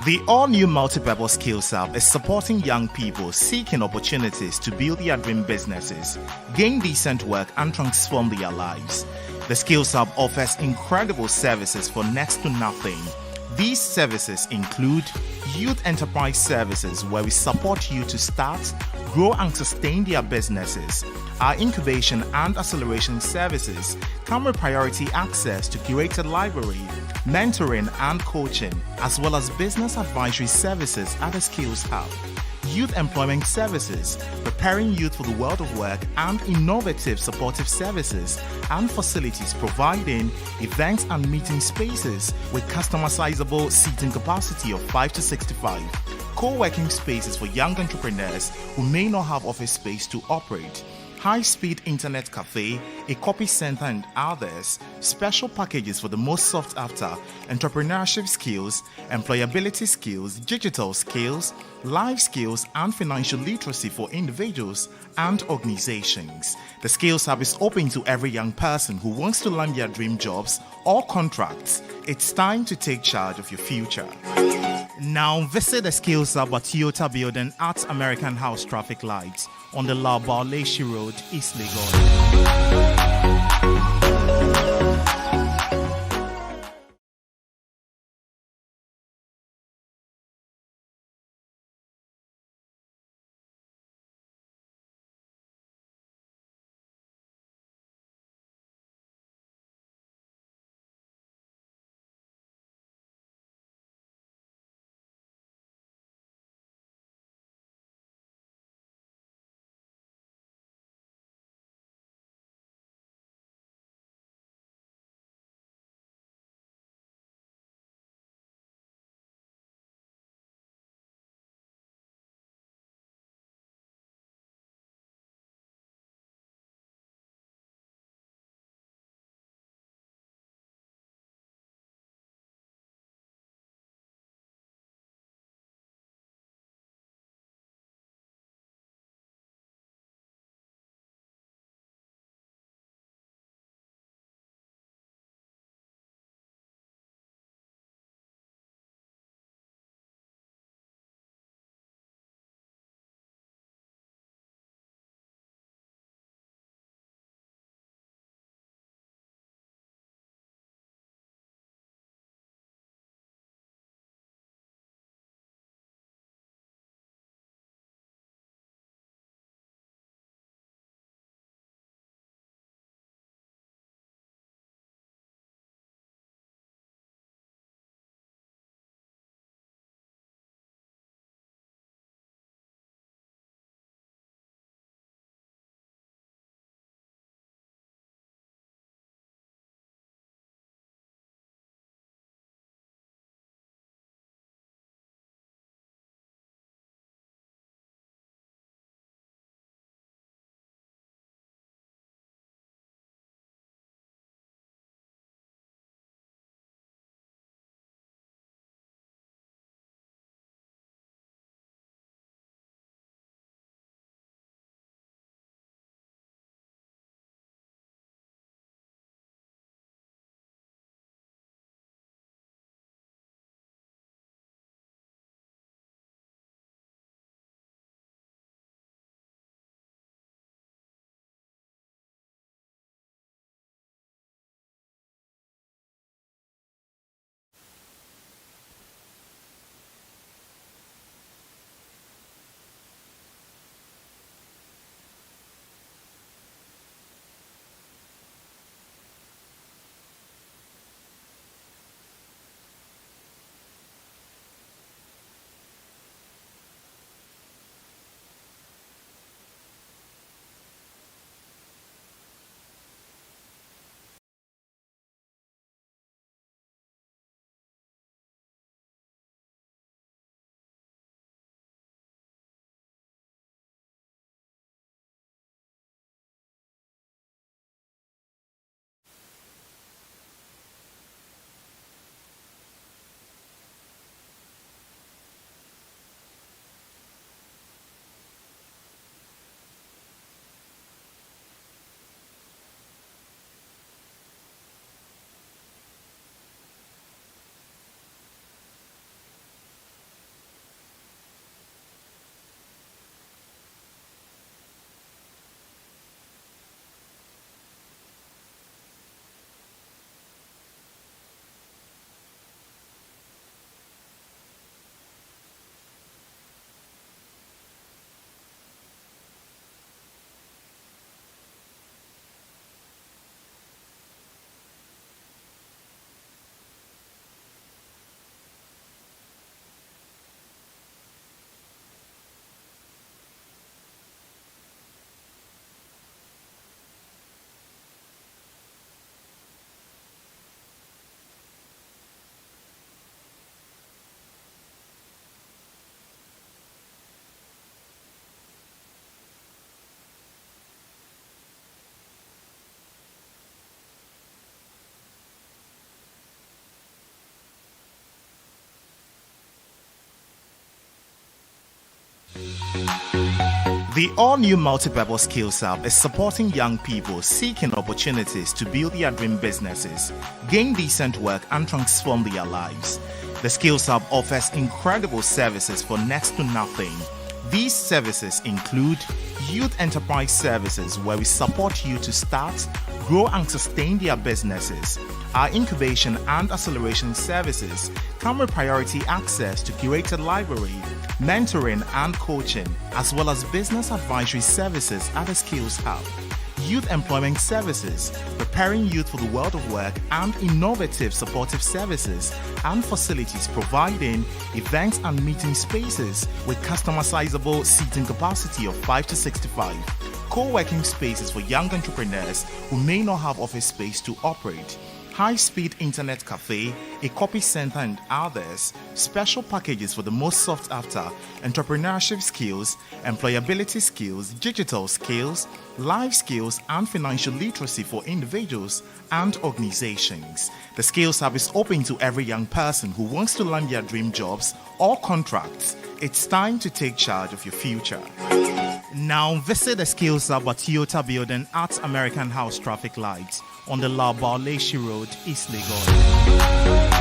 The all-new multipurpose Skills Hub is supporting young people seeking opportunities to build their dream businesses, gain decent work, and transform their lives. The Skills Hub offers incredible services for next to nothing. These services include Youth Enterprise Services, where we support you to start, grow, and sustain their businesses. Our incubation and acceleration services come with priority access to curated library, mentoring and coaching, as well as business advisory services at the Skills Hub. Youth Employment Services, preparing youth for the world of work, and innovative supportive services and facilities providing events and meeting spaces with customizable seating capacity of 5 to 65, co-working spaces for young entrepreneurs who may not have office space to operate, high-speed internet cafe, a copy center, and others, special packages for the most sought after entrepreneurship skills, employability skills, digital skills, life skills, and financial literacy for individuals and organizations. The Skills Hub is open to every young person who wants to land their dream jobs or contracts. It's time to take charge of your future. Now visit the Skills Hub at Toyota Building at American House Traffic Lights on the Labaleshe Road, East Lagos. The all-new multi-purpose Skills Hub is supporting young people seeking opportunities to build their dream businesses, gain decent work, and transform their lives. The Skills Hub offers incredible services for next to nothing. These services include Youth Enterprise Services, where we support you to start, grow, and sustain their businesses. Our incubation and acceleration services come with priority access to curated library, mentoring and coaching, as well as business advisory services at the Skills Hub. Youth Employment Services, preparing youth for the world of work, and innovative supportive services and facilities providing events and meeting spaces with customizable seating capacity of 5 to 65, co-working spaces for young entrepreneurs who may not have office space to operate, high-speed internet cafe, a copy center, and others, special packages for the most sought after entrepreneurship skills, employability skills, digital skills, life skills, and financial literacy for individuals and organizations. The Skills Hub is open to every young person who wants to land their dream jobs or contracts. It's time to take charge of your future. Now visit the Skills Hub at Toyota Building at American House Traffic Lights on the Laobao-Leishi Road, East Legon.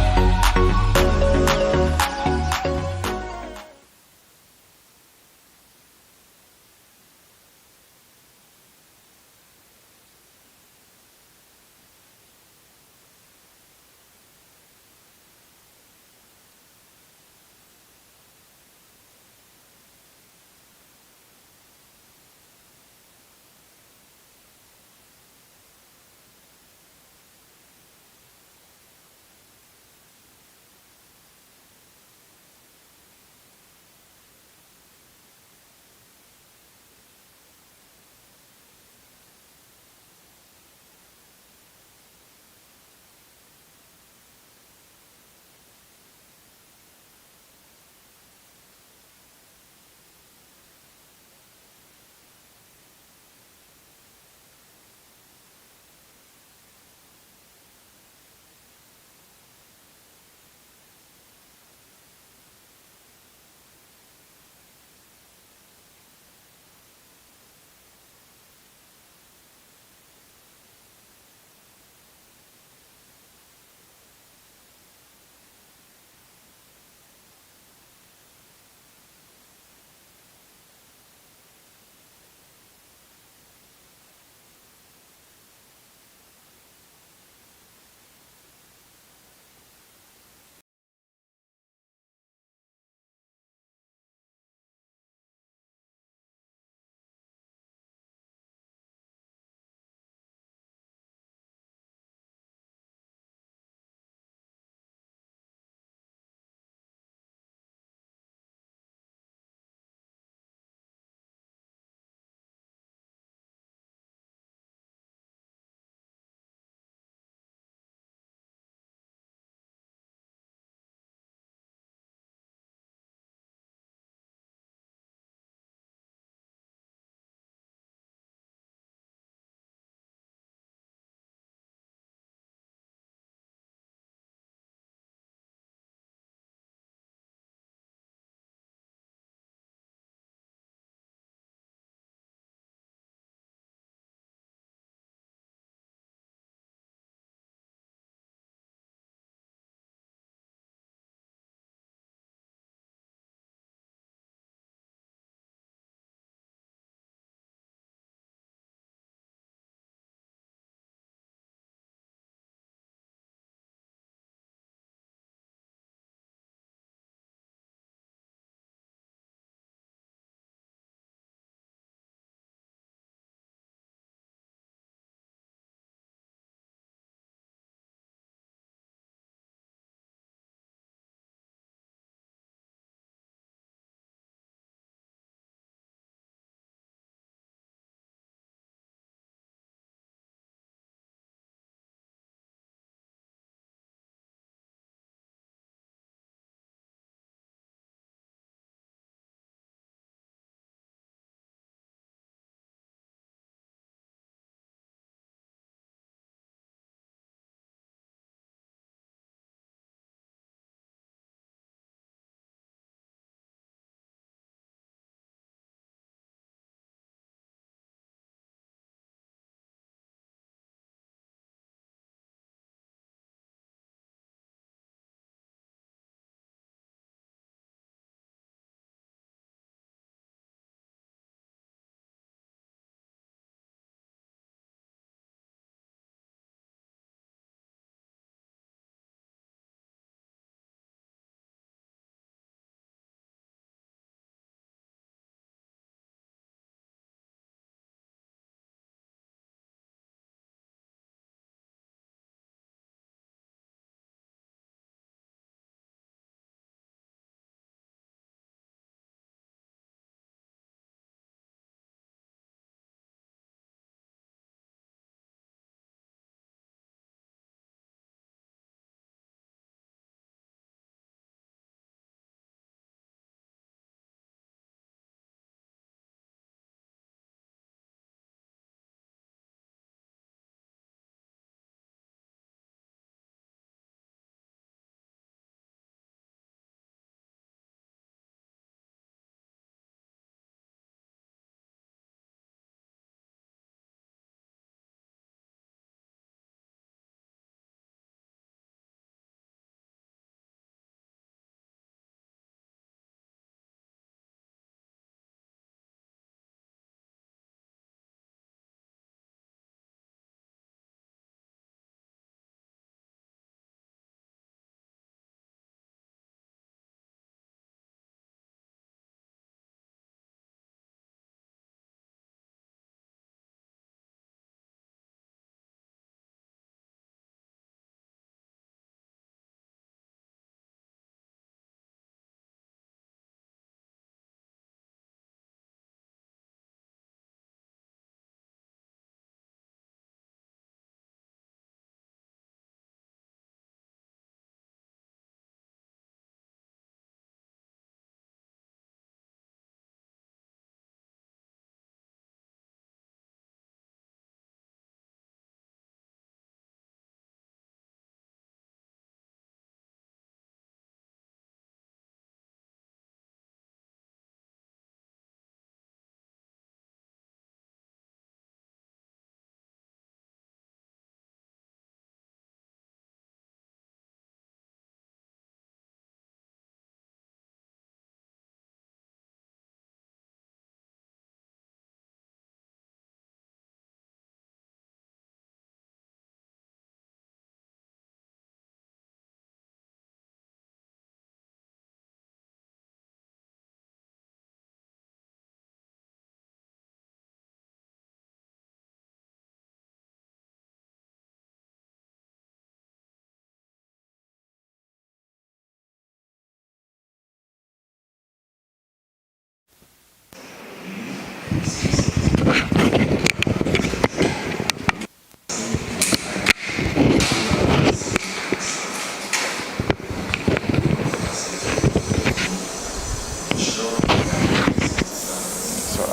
So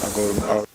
I'll go.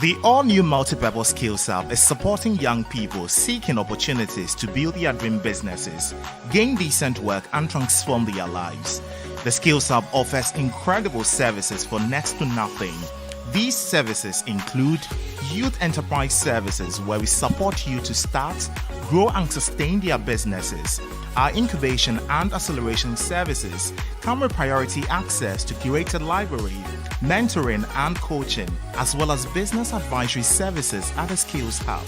The all-new multi-purpose Skills Hub is supporting young people seeking opportunities to build their dream businesses, gain decent work, and transform their lives. The Skills Hub offers incredible services for next to nothing. These services include Youth Enterprise Services, where we support you to start, grow, and sustain their businesses. Our incubation and acceleration services come with priority access to curated library, mentoring and coaching, as well as business advisory services at the Skills Hub.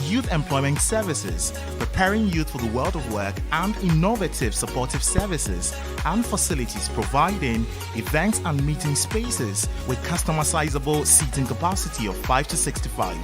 Youth Employment Services, preparing youth for the world of work, and innovative supportive services and facilities providing events and meeting spaces with customizable seating capacity of 5 to 65,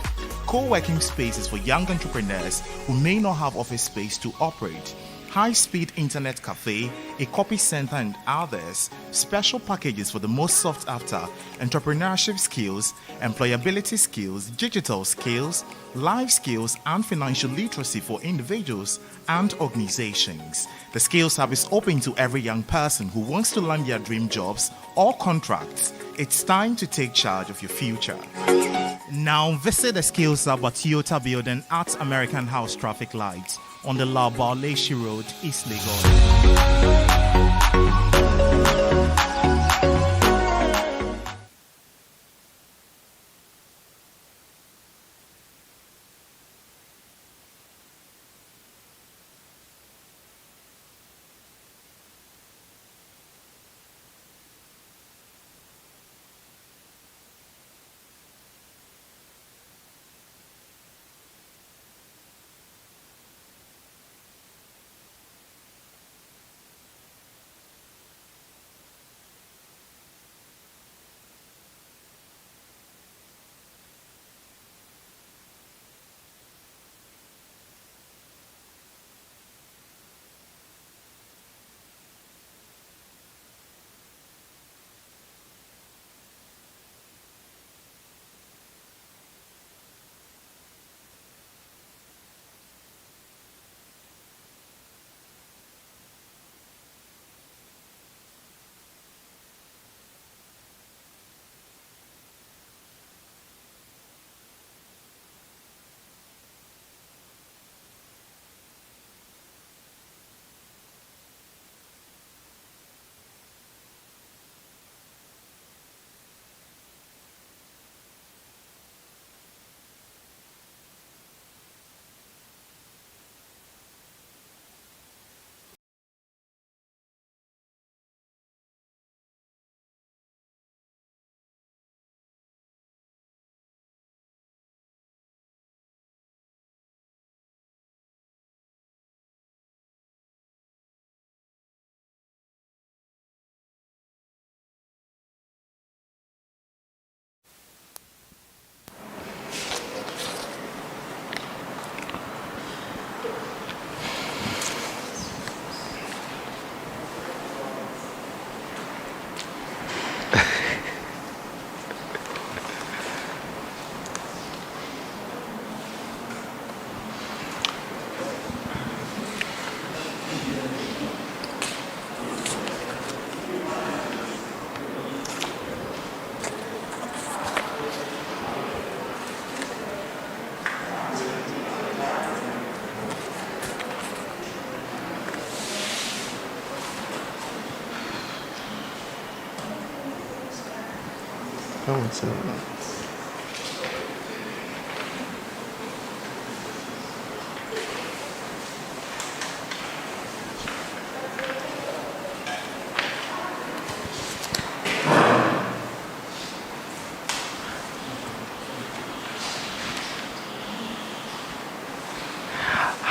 co-working spaces for young entrepreneurs who may not have office space to operate, high-speed internet cafe, a copy center, and others, special packages for the most sought after entrepreneurship skills, employability skills, digital skills, life skills, and financial literacy for individuals and organizations. The Skills Hub is open to every young person who wants to land their dream jobs or contracts. It's time to take charge of your future. Now visit the Skills Hub at Toyota Building at American House Traffic Lights on the Labar-Leshi Road, East Legon.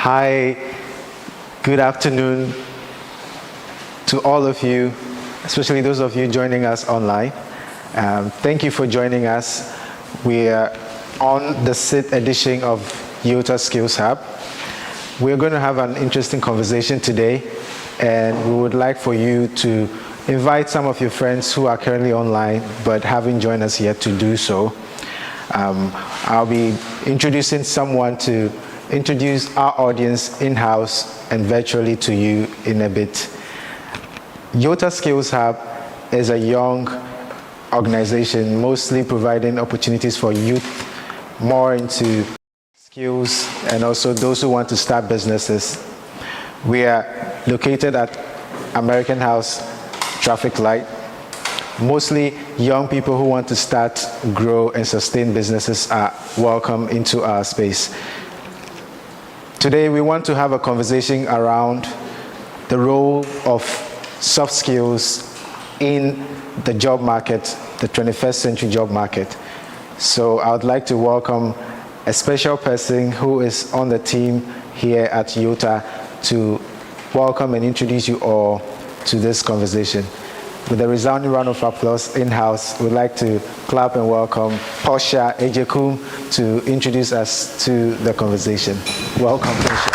Hi, good afternoon to all of you, especially those of you joining us online. Thank you for joining us. We are on the 6th edition of Toyota Skills Hub. We're going to have an interesting conversation today, and we would like for you to invite some of your friends who are currently online but haven't joined us yet to do so. I'll be introducing someone to introduce our audience in-house and virtually to you in a bit. Toyota Skills Hub is a young organization mostly providing opportunities for youth more into skills and also those who want to start businesses. We are located at American House Traffic Light. Mostly young people who want to start, grow, and sustain businesses are welcome into our space. Today, we want to have a conversation around the role of soft skills in the job market, the 21st century job market. So I would like to welcome a special person who is on the team here at Toyota to welcome and introduce you all to this conversation. With a resounding round of applause in-house, we'd like to clap and welcome Portia Ejekum to introduce us to the conversation. Welcome, Portia.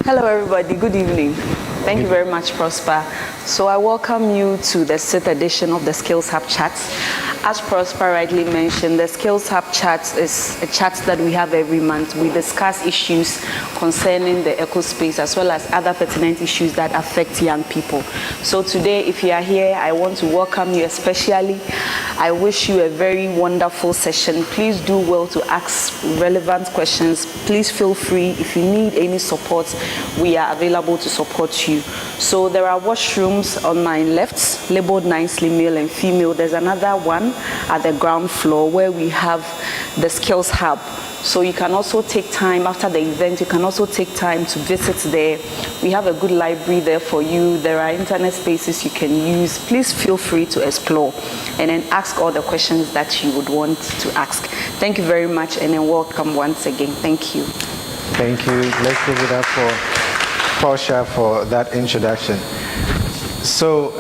Hello, everybody. Good evening. Thank you very much, Prosper. So I welcome you to the 6th edition of the Skills Hub Chat. As Prosper rightly mentioned, the Skills Hub chat is a chat that we have every month. We discuss issues concerning the eco space as well as other pertinent issues that affect young people. So today, if you are here, I want to welcome you especially. I wish you a very wonderful session. Please do well to ask relevant questions. Please feel free. If you need any support, we are available to support you. So there are washrooms on my left, labeled nicely male and female. There's another one at the ground floor where we have the Skills Hub. So you can also take time after the event, you can also take time to visit there. We have a good library there for you. There are internet spaces you can use. Please feel free to explore and then ask all the questions that you would want to ask. Thank you very much and then welcome once again. Thank you. Thank you. Let's give it up for Portia for that introduction. So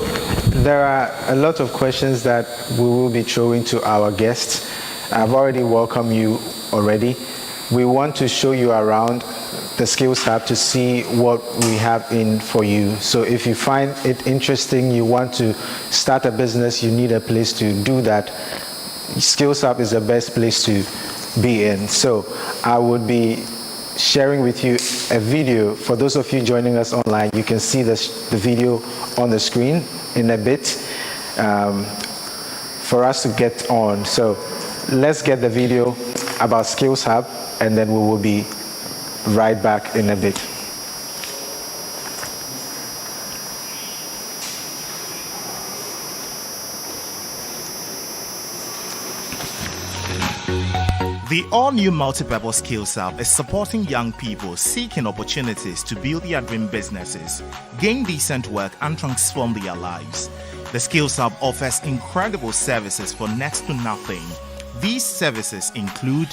there are a lot of questions that we will be throwing to our guests. I've already welcomed you already. We want to show you around the Skills Hub to see what we have in for you. So if you find it interesting, you want to start a business, you need a place to do that, Skills Hub is the best place to be in. So I would be sharing with you a video. For those of you joining us online, you can see the video on the screen in a bit for us to get on. So let's get the video about Skills Hub and then we will be right back in a bit. The all-new Multipurpose Skills Hub is supporting young people seeking opportunities to build their dream businesses, gain decent work, and transform their lives. The Skills Hub offers incredible services for next to nothing. These services include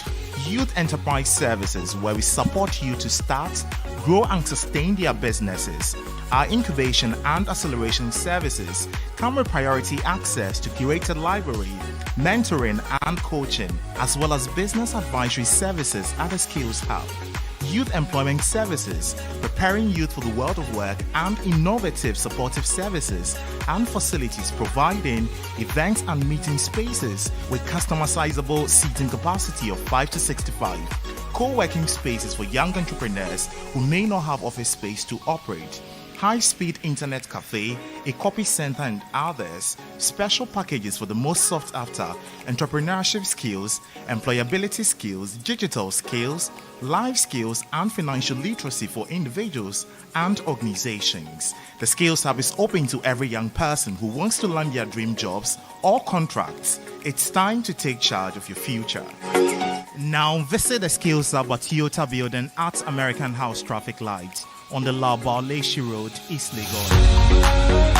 Youth Enterprise Services, where we support you to start, grow, and sustain their businesses. Our incubation and acceleration services come with priority access to curated library, mentoring and coaching, as well as business advisory services at the Skills Hub. Youth Employment Services, preparing youth for the world of work, and innovative supportive services and facilities providing events and meeting spaces with customizable seating capacity of 5 to 65, co-working spaces for young entrepreneurs who may not have office space to operate, high-speed internet cafe, a copy center, and others, special packages for the most sought after entrepreneurship skills, employability skills, digital skills, life skills, and financial literacy for individuals and organizations. The Skills Hub is open to every young person who wants to land their dream jobs or contracts. It's time to take charge of your future. Now visit the Skills Hub at Toyota Building at American House Traffic Light on the Laobar-Leshi Road, East Legon.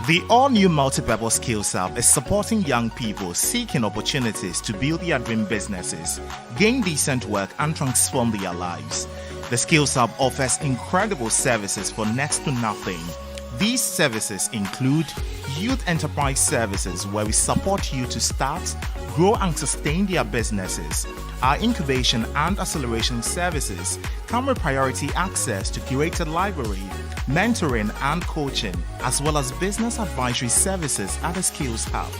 The all-new Multipurpose Skills Hub is supporting young people seeking opportunities to build their dream businesses, gain decent work, and transform their lives. The Skills Hub offers incredible services for next to nothing. These services include Youth Enterprise Services, where we support you to start, grow, and sustain their businesses. Our incubation and acceleration services come with priority access to curated library, mentoring and coaching, as well as business advisory services at the Skills Hub.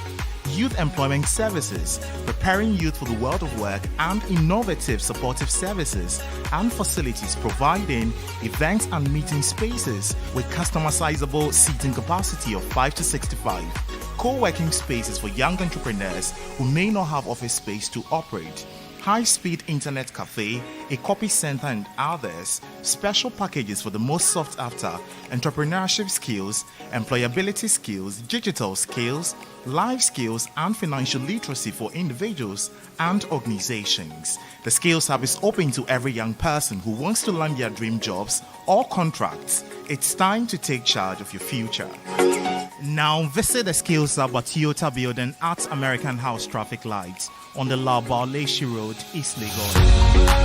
Youth Employment Services, preparing youth for the world of work, and innovative supportive services and facilities providing events and meeting spaces with customizable seating capacity of 5 to 65, co-working spaces for young entrepreneurs who may not have office space to operate, high-speed internet cafe, a copy center and others, special packages for the most sought after entrepreneurship skills, employability skills, digital skills, life skills, and financial literacy for individuals and organizations. The Skills Hub is open to every young person who wants to land their dream jobs or contracts. It's time to take charge of your future. Now visit the Skills Hub at Toyota Building at American House Traffic Lights on the Labar Leshi Road, East Lagos.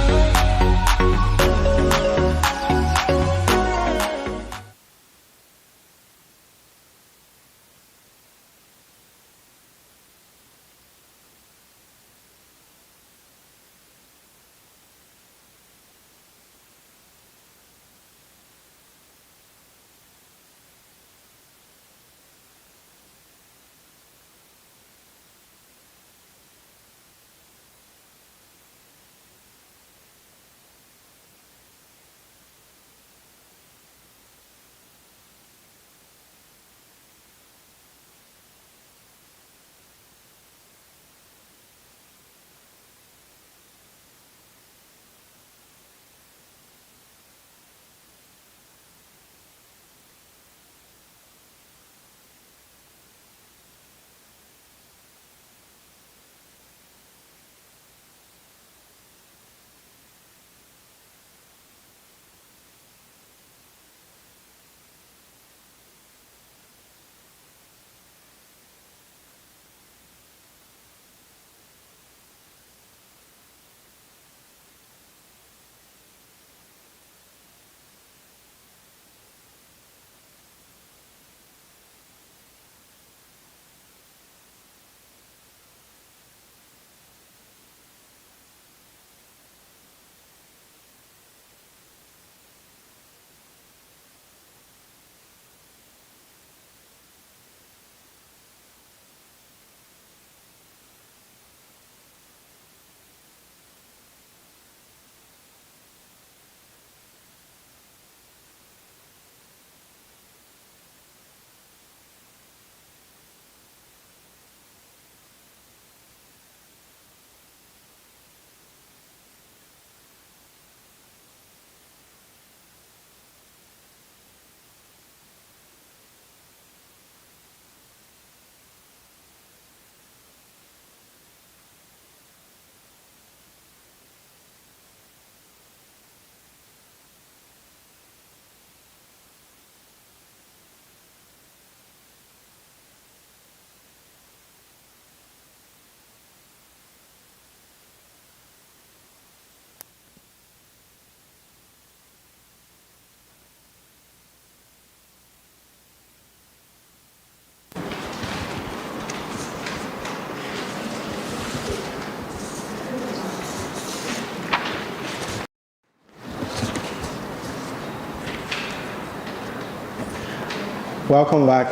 Welcome back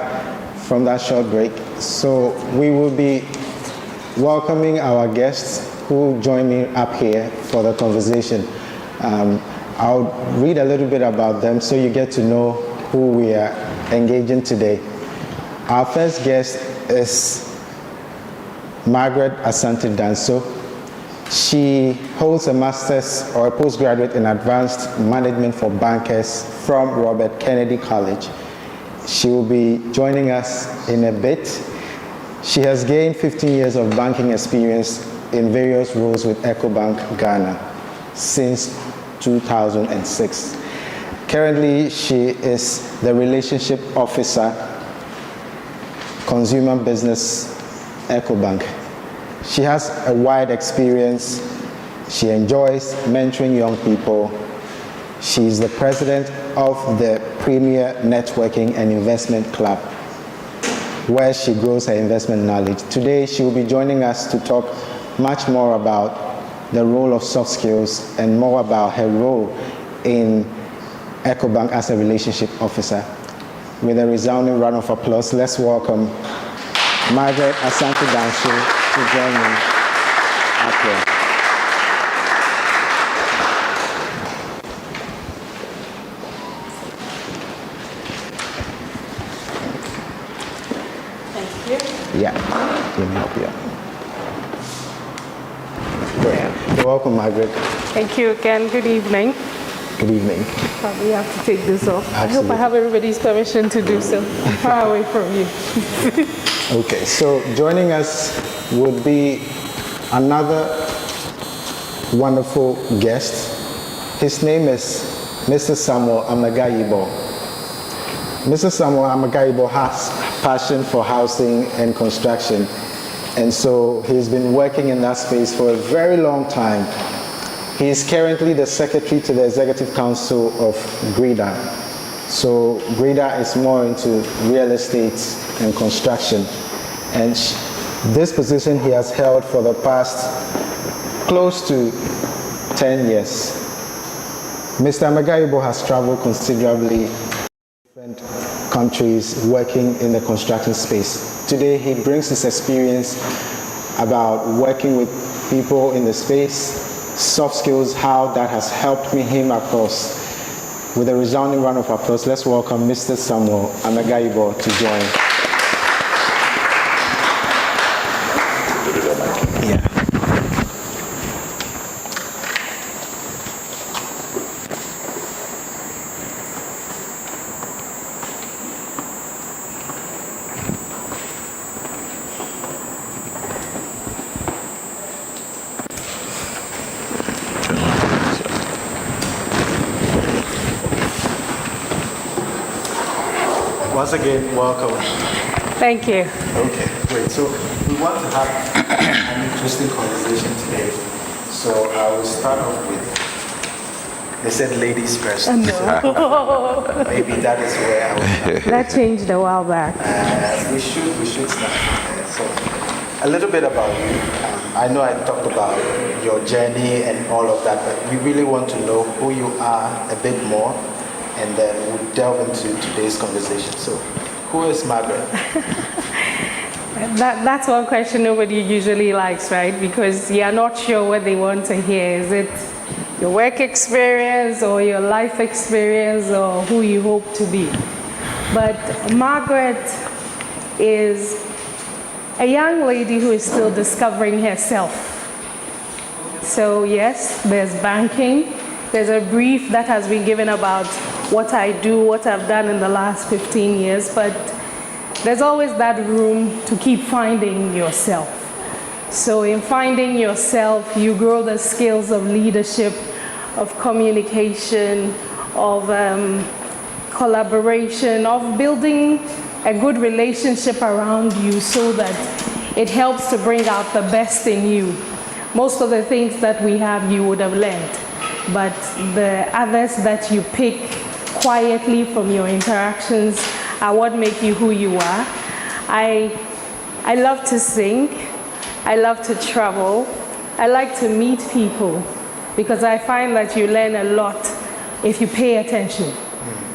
from that short break. So we will be welcoming our guests who join me up here for the conversation. I'll read a little bit about them so you get to know who we are engaging today. Our first guest is Margaret Asante Danso. She holds a master's or a postgraduate in advanced management for bankers from Robert Kennedy College. She will be joining us in a bit. She has gained 15 years of banking experience in various roles with EcoBank Ghana since 2006. Currently, she is the Relationship Officer, Consumer Business, EcoBank. She has a wide experience. She enjoys mentoring young people. She is the president of the Premier Networking and Investment Club, where she grows her investment knowledge. Today, she will be joining us to talk much more about the role of soft skills and more about her role in EcoBank as a relationship officer. With a resounding round of applause, let's welcome Margaret Asante Danso to join me up here. Yeah, let me help you out. Go ahead. You're welcome, Margaret. Thank you again. Good evening. Good evening. Probably have to take this off. Absolutely. I hope I have everybody's permission to do so. I'm far away from you. Okay, so joining us would be another wonderful guest. His name is Mr. Samuel Amagayibo. Mr. Samuel Amagayibo has passion for housing and construction, and so he's been working in that space for a very long time. He is currently the secretary to the Executive Council of GRIDA. So GRIDA is more into real estate and construction, and this position he has held for the past close to 10 years. Mr. Amagayibo has traveled considerably in different countries working in the construction space. Today he brings his experience about working with people in the space, soft skills, how that has helped him across. With a resounding round of applause, let's welcome Mr. Samuel Amagayibo to join. Yeah. Once again, welcome. Thank you. Okay, great. So we want to have an interesting conversation today. So I will start off with, they said ladies first. So maybe that is where I will start. That changed a while back. We should start there. So a little bit about you. I know I talked about your journey and all of that, but we really want to know who you are a bit more, and then we'll delve into today's conversation. So, who is Margaret? That's one question nobody usually likes, right? Because you're not sure what they want to hear. Is it your work experience or your life experience or who you hope to be? But Margaret is a young lady who is still discovering herself. So yes, there's banking. There's a brief that has been given about what I do, what I've done in the last 15 years, but there's always that room to keep finding yourself. So in finding yourself, you grow the skills of leadership, of communication, of collaboration, of building a good relationship around you so that it helps to bring out the best in you. Most of the things that we have, you would have learned, but the others that you pick quietly from your interactions are what make you who you are. I love to sing. I love to travel. I like to meet people because I find that you learn a lot if you pay attention.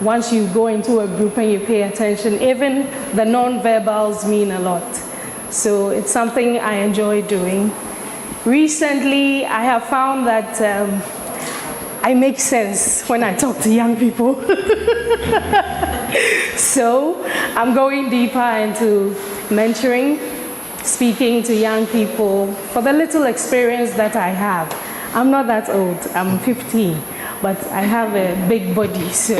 Once you go into a group and you pay attention, even the non-verbals mean a lot. So it's something I enjoy doing. Recently, I have found that I make sense when I talk to young people. So I'm going deeper into mentoring, speaking to young people for the little experience that I have. I'm not that old, I'm 15, but I have a big body, so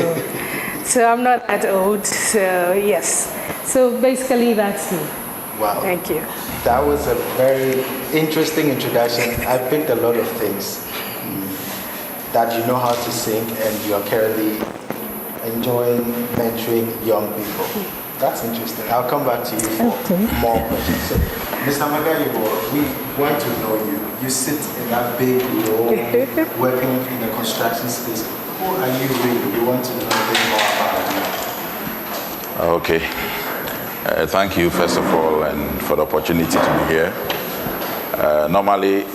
I'm not that old, so yes. So basically that's me. Wow. Thank you. That was a very interesting introduction. I picked a lot of things. That you know how to sing and you are currently enjoying mentoring young people. That's interesting. I'll come back to you for more questions. So, Mr. Amagayibo, we want to know you. You sit in that big role working in the construction space. Who are you really? We want to know a bit more about you. Okay. Thank you, first of all, and for the opportunity to be here. Normally,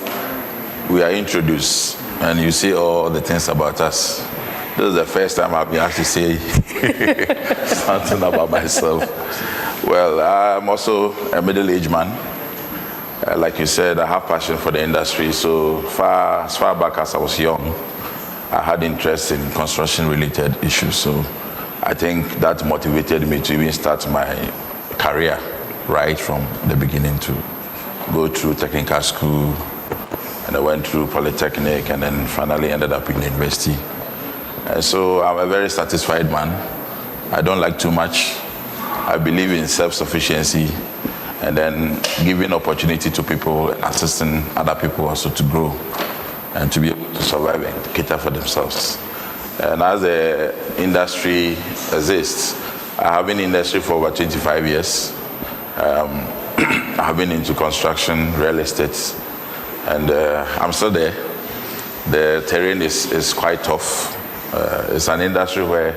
we are introduced and you see all the things about us. This is the first time I've been asked to say something about myself. Well, I'm also a middle-aged man. Like you said, I have passion for the industry. So as far back as I was young, I had interest in construction-related issues. So I think that motivated me to even start my career right from the beginning, to go through technical school, and I went through Polytechnic, and then finally ended up in the university. And so I'm a very satisfied man. I don't like too much. I believe in self-sufficiency, and then giving opportunity to people and assisting other people also to grow and to be able to survive and cater for themselves. And as the industry exists, I have been in the industry for over 25 years. I have been into construction, real estate, and I'm still there. The terrain is quite tough. It's an industry where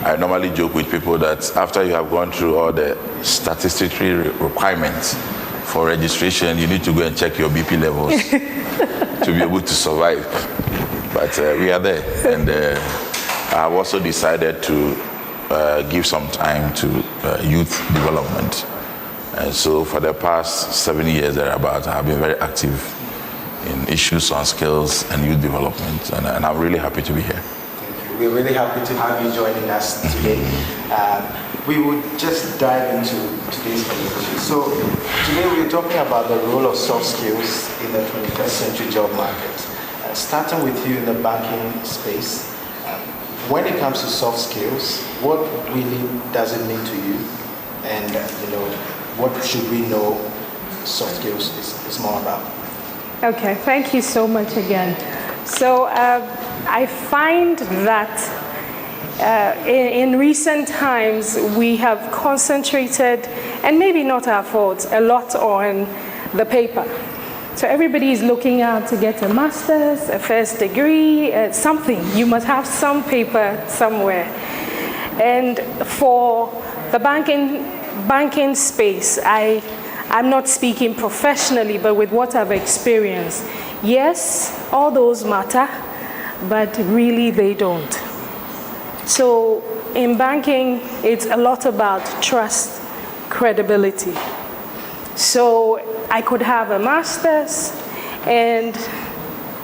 I normally joke with people that after you have gone through all the statistical requirements for registration, you need to go and check your BP levels to be able to survive. But we are there, and I have also decided to give some time to youth development. And so for the past 7 years thereabout, I have been very active in issues on skills and youth development, and I'm really happy to be here. We're really happy to have you joining us today. We would just dive into today's conversation. So today we're talking about the role of soft skills in the 21st century job market. Starting with you in the banking space, when it comes to soft skills, what really does it mean to you? And what should we know soft skills is more about? Okay, thank you so much again. So I find that in recent times we have concentrated, and maybe not our fault, a lot on the paper. So everybody is looking out to get a master's, a first degree, something. You must have some paper somewhere. And for the banking space, I'm not speaking professionally, but with what I've experienced, yes, all those matter, but really they don't. So in banking, it's a lot about trust, credibility. So I could have a master's, and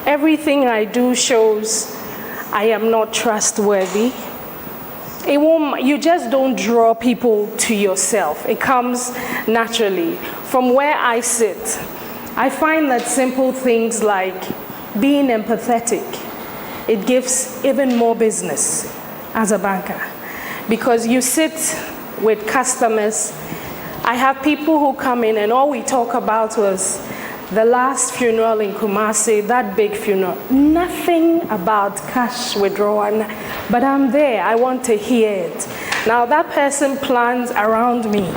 everything I do shows I am not trustworthy. It won't, you just don't draw people to yourself. It comes naturally. From where I sit, I find that simple things like being empathetic, it gives even more business as a banker. Because you sit with customers. I have people who come in and all we talk about was the last funeral in Kumasi, that big funeral. Nothing about cash withdrawal, but I'm there, I want to hear it. Now that person plans around me.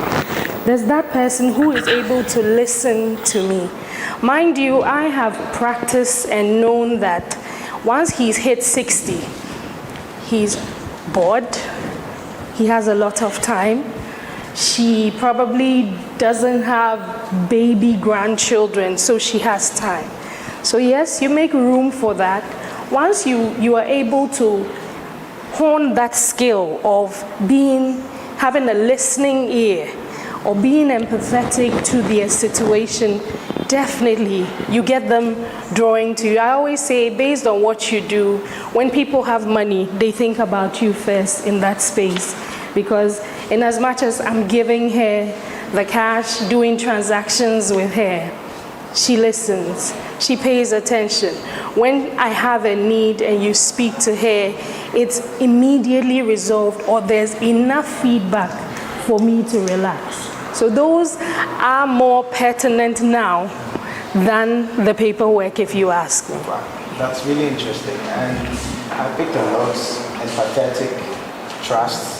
There's that person who is able to listen to me. Mind you, I have practiced and known that once he's hit 60, he's bored, he has a lot of time. She probably doesn't have baby grandchildren, so she has time. So yes, you make room for that. Once you are able to hone that skill of having a listening ear or being empathetic to their situation, definitely you get them drawing to you. I always say, based on what you do, when people have money, they think about you first in that space. Because in as much as I'm giving her the cash, doing transactions with her, she listens, she pays attention. When I have a need and you speak to her, it's immediately resolved, or there's enough feedback for me to relax. So those are more pertinent now than the paperwork, if you ask me. Wow, that's really interesting. And I picked a lot: empathetic, trust,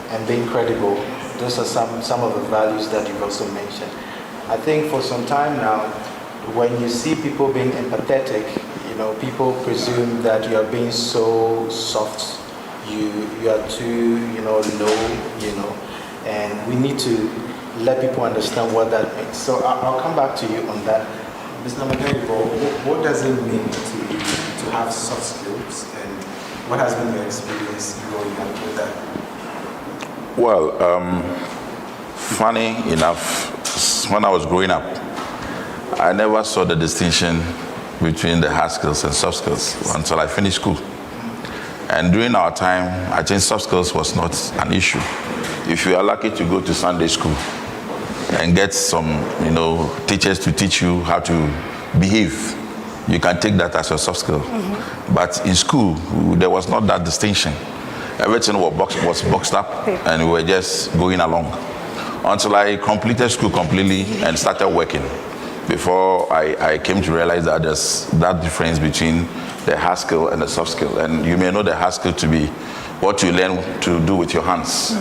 and being credible. Those are some of the values that you've also mentioned. I think for some time now, when you see people being empathetic, people presume that you are being so soft, you are too, low, and we need to let people understand what that means. So I'll come back to you on that. Mr. Magaribo, what does it mean to have soft skills, and what has been your experience growing up with that? Well, funny enough, when I was growing up, I never saw the distinction between the hard skills and soft skills until I finished school. And during our time, I think soft skills was not an issue. If you are lucky to go to Sunday school and get some, teachers to teach you how to behave, you can take that as your soft skill. But in school, there was not that distinction. Everything was boxed up, and we were just going along. Until I completed school completely and started working, before I came to realize that there's that difference between the hard skill and the soft skill. And you may know the hard skill to be what you learn to do with your hands.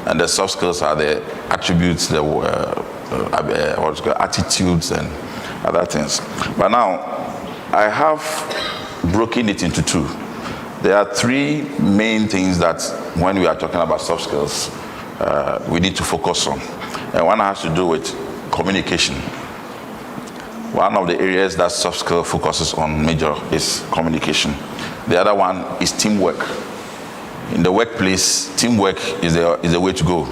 And the soft skills are the attributes, the attitudes and other things. But now, I have broken it into two. There are three main things that when we are talking about soft skills, we need to focus on. And one has to do with communication. One of the areas that soft skill focuses on major is communication. The other one is teamwork. In the workplace, teamwork is the way to go.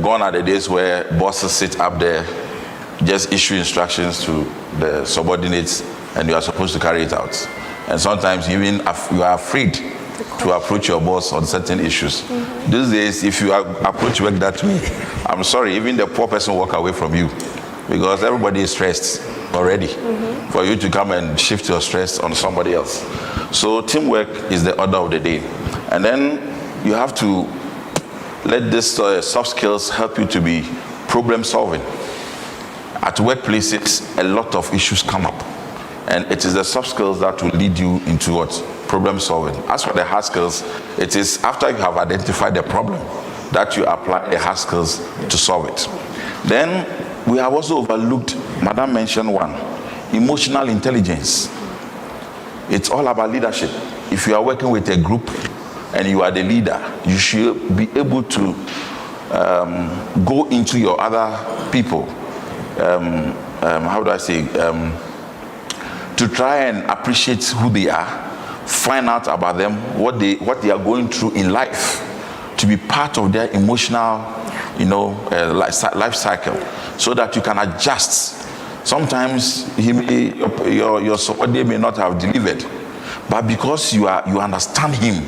Gone are the days where bosses sit up there, just issue instructions to the subordinates, and you are supposed to carry it out. And sometimes even you are afraid to approach your boss on certain issues. These days, if you approach work that way, I'm sorry, even the poor person walk away from you, because everybody is stressed already for you to come and shift your stress on somebody else. So teamwork is the order of the day. And then you have to let these soft skills help you to be problem solving. At workplaces, a lot of issues come up. And it is the soft skills that will lead you into what? Problem solving. As for the hard skills, it is after you have identified the problem that you apply the hard skills to solve it. Then we have also overlooked, Madam mentioned one, emotional intelligence. It's all about leadership. If you are working with a group and you are the leader, you should be able to go into your other people. How do I say? To try and appreciate who they are, find out about them, what they are going through in life, to be part of their emotional, life cycle, so that you can adjust. Sometimes your subordinate may not have delivered, but because you understand him,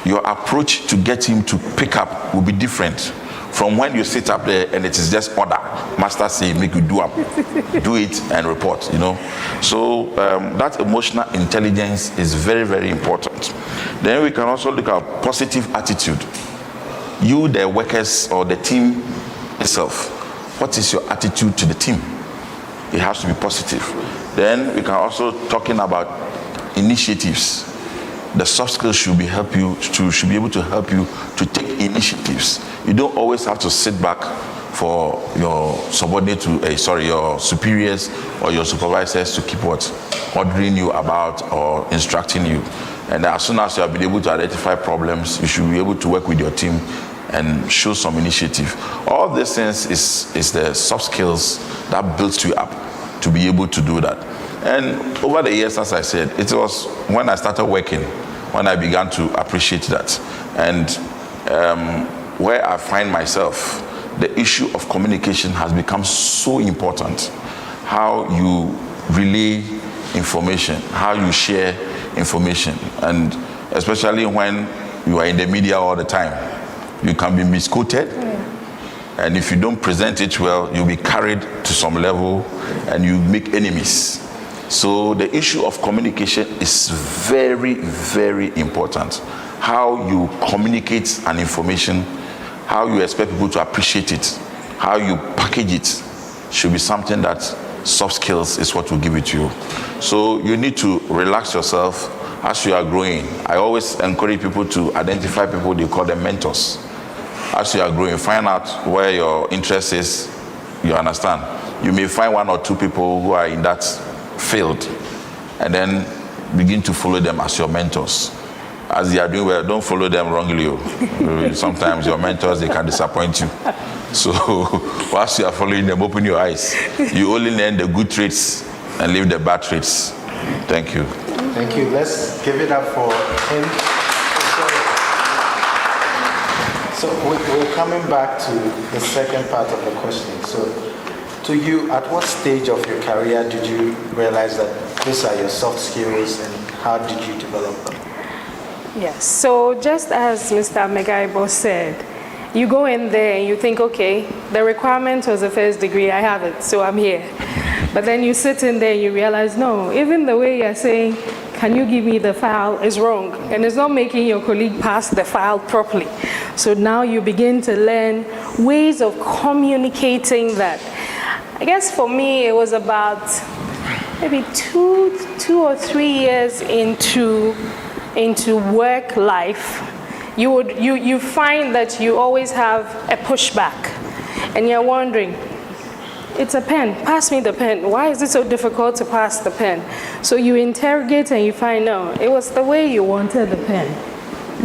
your approach to get him to pick up will be different from when you sit up there and it is just order. Master say, make you do it and report, So that emotional intelligence is very, very important. Then we can also look at positive attitude. You, the workers or the team itself, what is your attitude to the team? It has to be positive. Then we can also talking about initiatives. The soft skills should be able to help you to take initiatives. You don't always have to sit back for your subordinate your superiors or your supervisors to keep ordering you about or instructing you. And as soon as you have been able to identify problems, you should be able to work with your team and show some initiative. All these things is the soft skills that builds you up to be able to do that. And over the years, as I said, it was when I started working when I began to appreciate that. And where I find myself, the issue of communication has become so important. How you relay information, how you share information, and especially when you are in the media all the time, you can be misquoted. And if you don't present it well, you'll be carried to some level and you make enemies. So the issue of communication is very, very important. How you communicate an information, how you expect people to appreciate it, how you package it should be something that soft skills is what will give it to you. So you need to relax yourself as you are growing. I always encourage people to identify people, they call them mentors. As you are growing, find out where your interest is, you understand. You may find one or two people who are in that field and then begin to follow them as your mentors. As they are doing well, don't follow them wrongly. Sometimes your mentors, they can disappoint you. So whilst you are following them, open your eyes. You only learn the good traits and leave the bad traits. Thank you. Thank you. Let's give it up for him. So we're coming back to the second part of the question. So to you, at what stage of your career did you realize that these are your soft skills and how did you develop them? Yes, so just as Mr. Megaibo said, you go in there and you think, okay, the requirement was a first degree, I have it, so I'm here. But then you sit in there and you realize, no, even the way you're saying, can you give me the file, is wrong. And it's not making your colleague pass the file properly. So now you begin to learn ways of communicating that. I guess for me, it was about maybe two or 3 years into work life. You find that you always have a pushback, and you're wondering, it's a pen, pass me the pen. Why is it so difficult to pass the pen? So you interrogate and you find out it was the way you wanted the pen.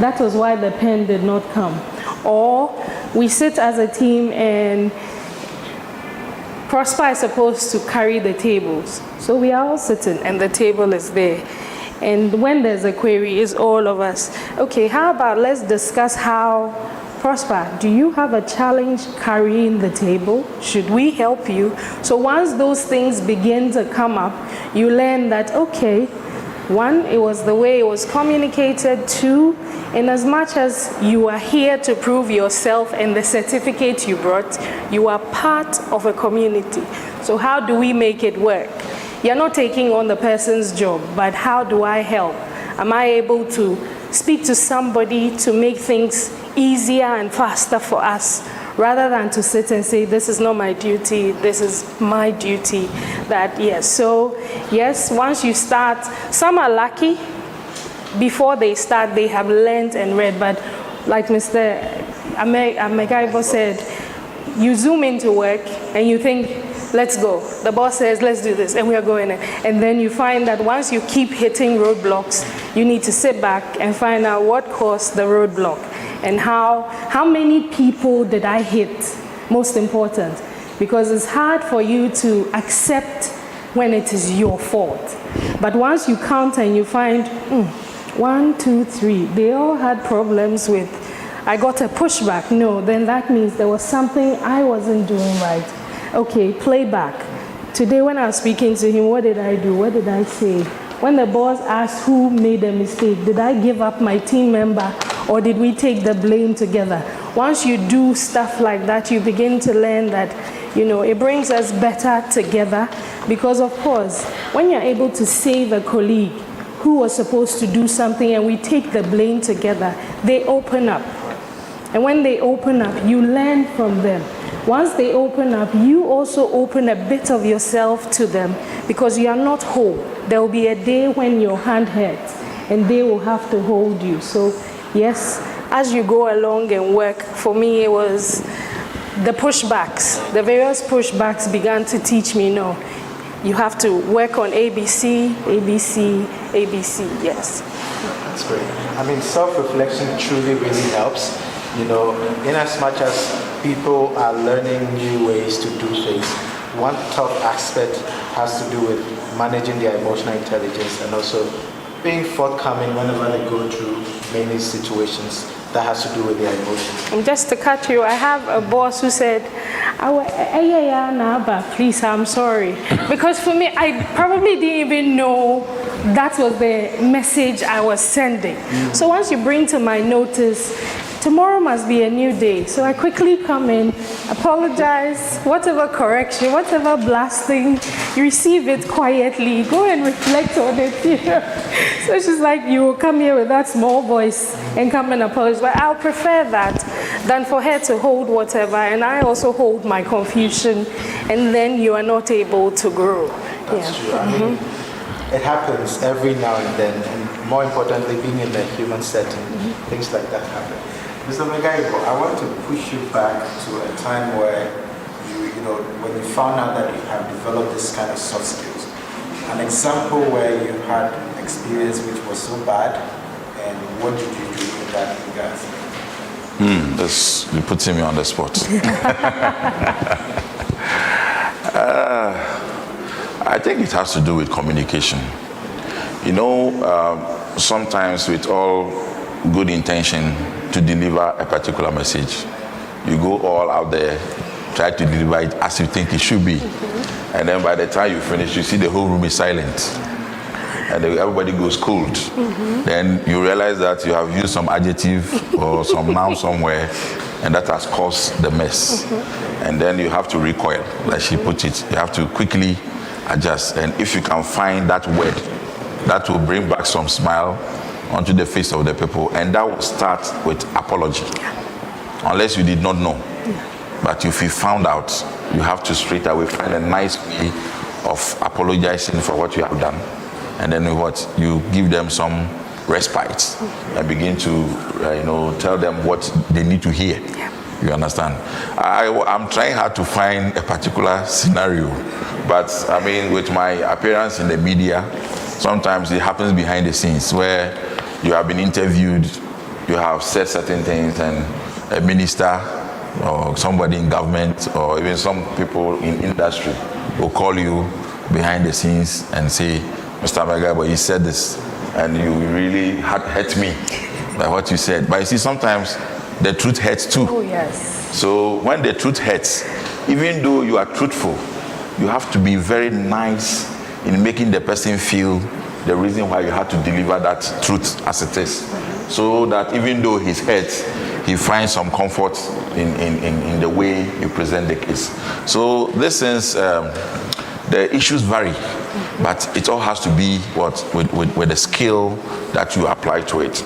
That was why the pen did not come. Or we sit as a team and Prosper is supposed to carry the tables. So we are all sitting and the table is there. And when there's a query, it's all of us. Okay, how about let's discuss how, Prosper, do you have a challenge carrying the table? Should we help you? So once those things begin to come up, you learn that, okay, one, it was the way it was communicated. Two, in as much as you are here to prove yourself and the certificate you brought, you are part of a community. So how do we make it work? You're not taking on the person's job, but how do I help? Am I able to speak to somebody to make things easier and faster for us, rather than to sit and say, this is not my duty, this is my duty? That, yes. So, yes, once you start, some are lucky. Before they start, they have learned and read, but like Mr. Amegaibo said, you zoom into work and you think, let's go. The boss says, let's do this, and we are going. And then you find that once you keep hitting roadblocks, you need to sit back and find out what caused the roadblock and how many people did I hit, most important. Because it's hard for you to accept when it is your fault. But once you count and you find, 1, 2, 3, they all had problems with, I got a pushback. No, then that means there was something I wasn't doing right. Okay, playback. Today when I was speaking to him, what did I do? What did I say? When the boss asked who made a mistake, did I give up my team member or did we take the blame together? Once you do stuff like that, you begin to learn that, it brings us better together, because of course, when you're able to save a colleague who was supposed to do something and we take the blame together, they open up. And when they open up, you learn from them. Once they open up, you also open a bit of yourself to them, because you are not whole. There will be a day when your hand hurts and they will have to hold you. So yes, as you go along and work, for me it was the pushbacks. The various pushbacks began to teach me, no, you have to work on ABC, ABC, ABC, yes. That's great. I mean, self-reflection truly really helps. In as much as people are learning new ways to do things, one tough aspect has to do with managing their emotional intelligence and also being forthcoming whenever they go through many situations that has to do with their emotions. And just to cut you, I have a boss who said, please, I'm sorry. Because for me, I probably didn't even know that was the message I was sending. So once you bring to my notice, tomorrow must be a new day. So I quickly come in, apologize, whatever correction, whatever blasting, you receive it quietly, go and reflect on it. So she's like, you will come here with that small voice and come and apologize. But I'll prefer that than for her to hold whatever, and I also hold my confusion, and then you are not able to grow. That's true. I mean, it happens every now and then, and more importantly, being in a human setting, things like that happen. Mr. Megaibo, I want to push you back to a time where when you found out that you have developed this kind of soft skills. An example where you had an experience which was so bad, and what did you do in that regard? You're putting me on the spot. I think it has to do with communication. Sometimes with all good intention to deliver a particular message, you go all out there, try to deliver it as you think it should be. And then by the time you finish, you see the whole room is silent. And everybody goes cold. Then you realize that you have used some adjective or some noun somewhere, and that has caused the mess. And then you have to recoil, like she put it. You have to quickly adjust. And if you can find that word, that will bring back some smile onto the face of the people, and that will start with apology. Unless you did not know. But if you found out, you have to straight away find a nice way of apologizing for what you have done. And then what? You give them some respite and begin to tell them what they need to hear. You understand? I'm trying hard to find a particular scenario, but I mean, with my appearance in the media, sometimes it happens behind the scenes where you have been interviewed, you have said certain things, and a minister or somebody in government or even some people in industry will call you behind the scenes and say, Mr. Megabo, you said this, and you really hurt me by what you said. But you see, sometimes the truth hurts too. Oh, yes. So when the truth hurts, even though you are truthful, you have to be very nice in making the person feel the reason why you had to deliver that truth as it is. So that even though he's hurt, he finds some comfort in the way you present the case. So this is, the issues vary, but it all has to be with the skill that you apply to it.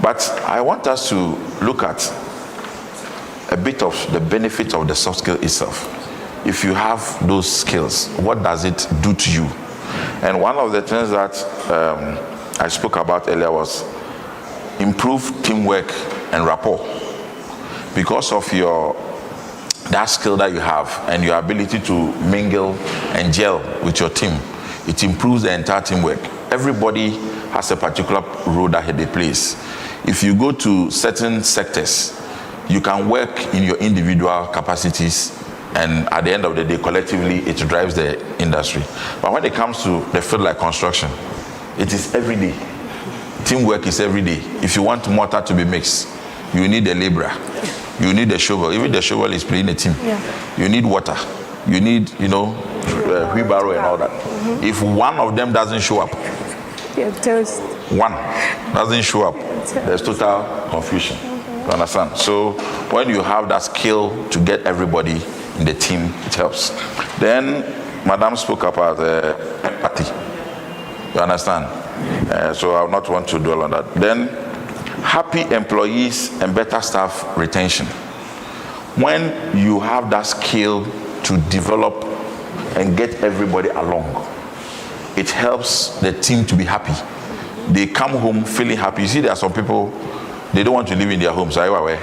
But I want us to look at a bit of the benefits of the soft skill itself. If you have those skills, what does it do to you? And one of the things that I spoke about earlier was improve teamwork and rapport. Because of that skill that you have and your ability to mingle and gel with your team, it improves the entire teamwork. Everybody has a particular role that they play. If you go to certain sectors, you can work in your individual capacities, and at the end of the day, collectively, it drives the industry. But when it comes to the field like construction, it is every day. Teamwork is every day. If you want mortar to be mixed, you need a laborer. You need a shovel. Even the shovel is playing a team. Yeah. You need water. You need, wheelbarrow and all that. Mm-hmm. If one of them doesn't show up, one doesn't show up, there's total confusion. You understand? So when you have that skill to get everybody in the team, it helps. Then Madam spoke about empathy. You understand? So I will not want to dwell on that. Then happy employees and better staff retention. When you have that skill to develop and get everybody along, it helps the team to be happy. They come home feeling happy. You see, there are some people, they don't want to live in their homes. Are you aware?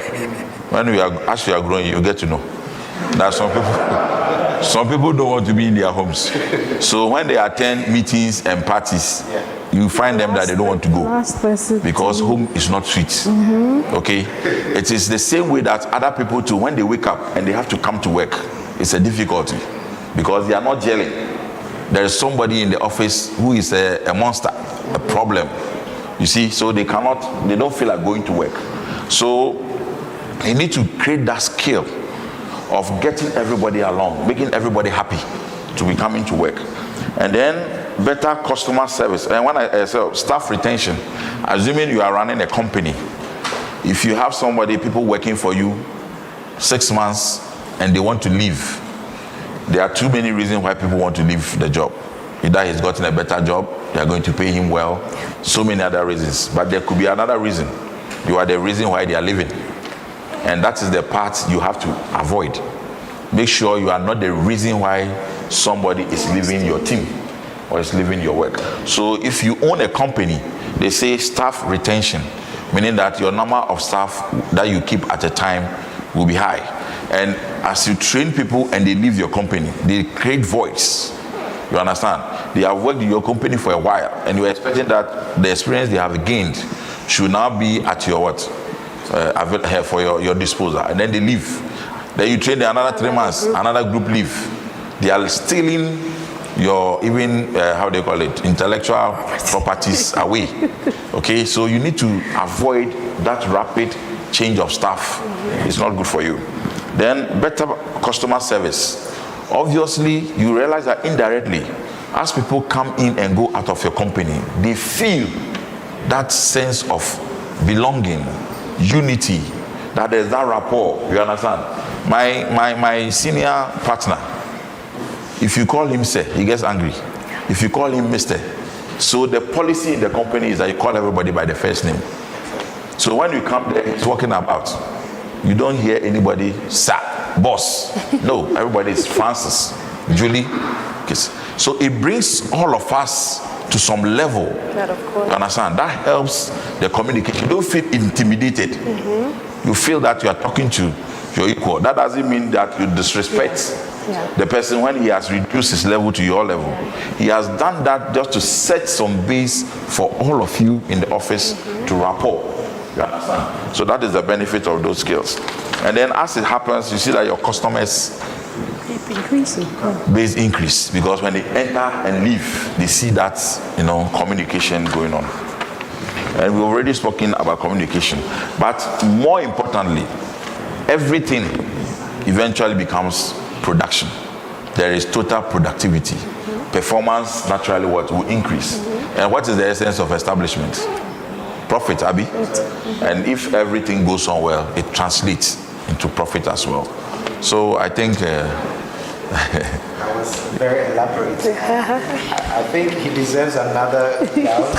As you are growing, you get to know. There are some people don't want to be in their homes. So when they attend meetings and parties, you find them that they don't want to go because home is not sweet. Mm-hmm. Okay? It is the same way that other people too, when they wake up and they have to come to work, it's a difficulty because they are not gelling. There is somebody in the office who is a monster, a problem. You see, so they don't feel like going to work. So you need to create that skill of getting everybody along, making everybody happy to be coming to work. And then better customer service. And when I say staff retention, assuming you are running a company, if you have people working for you 6 months and they want to leave, there are too many reasons why people want to leave the job. Either he's gotten a better job, they are going to pay him well, so many other reasons. But there could be another reason. You are the reason why they are leaving. And that is the part you have to avoid. Make sure you are not the reason why somebody is leaving your team or is leaving your work. So if you own a company, they say staff retention, meaning that your number of staff that you keep at a time will be high. And as you train people and they leave your company, they create voids. You understand? They have worked in your company for a while, and you're expecting that the experience they have gained should now be at your for your disposal, and then they leave. Then you train them another 3 months, another group leave. They are stealing your intellectual properties away. Okay, so you need to avoid that rapid change of staff. It's not good for you. Then better customer service. Obviously, you realize that indirectly, as people come in and go out of your company, they feel that sense of belonging, unity, that there's that rapport. You understand? My senior partner, If you call him sir, he gets angry. If you call him Mr. So the policy in the company is that you call everybody by the first name. So when you come there, he's walking about. You don't hear anybody, sir, boss. No, everybody is Francis, Julie. So it brings all of us to some level. That of course. You understand? That helps the communication. You don't feel intimidated. You feel that you are talking to your equal. That doesn't mean that you disrespect the person when he has reduced his level to your level. He has done that just to set some base for all of you in the office to rapport. You understand? So that is the benefit of those skills. And then as it happens, you see that your customers base increase, because when they enter and leave, they see that, you know, communication going on. And we've already spoken about communication. But more importantly, everything eventually becomes production. There is total productivity. Performance naturally will increase. And what is the essence of establishment? Profit, Abby. And if everything goes on well, it translates into profit as well. So I think That was very elaborate. I think he deserves another round.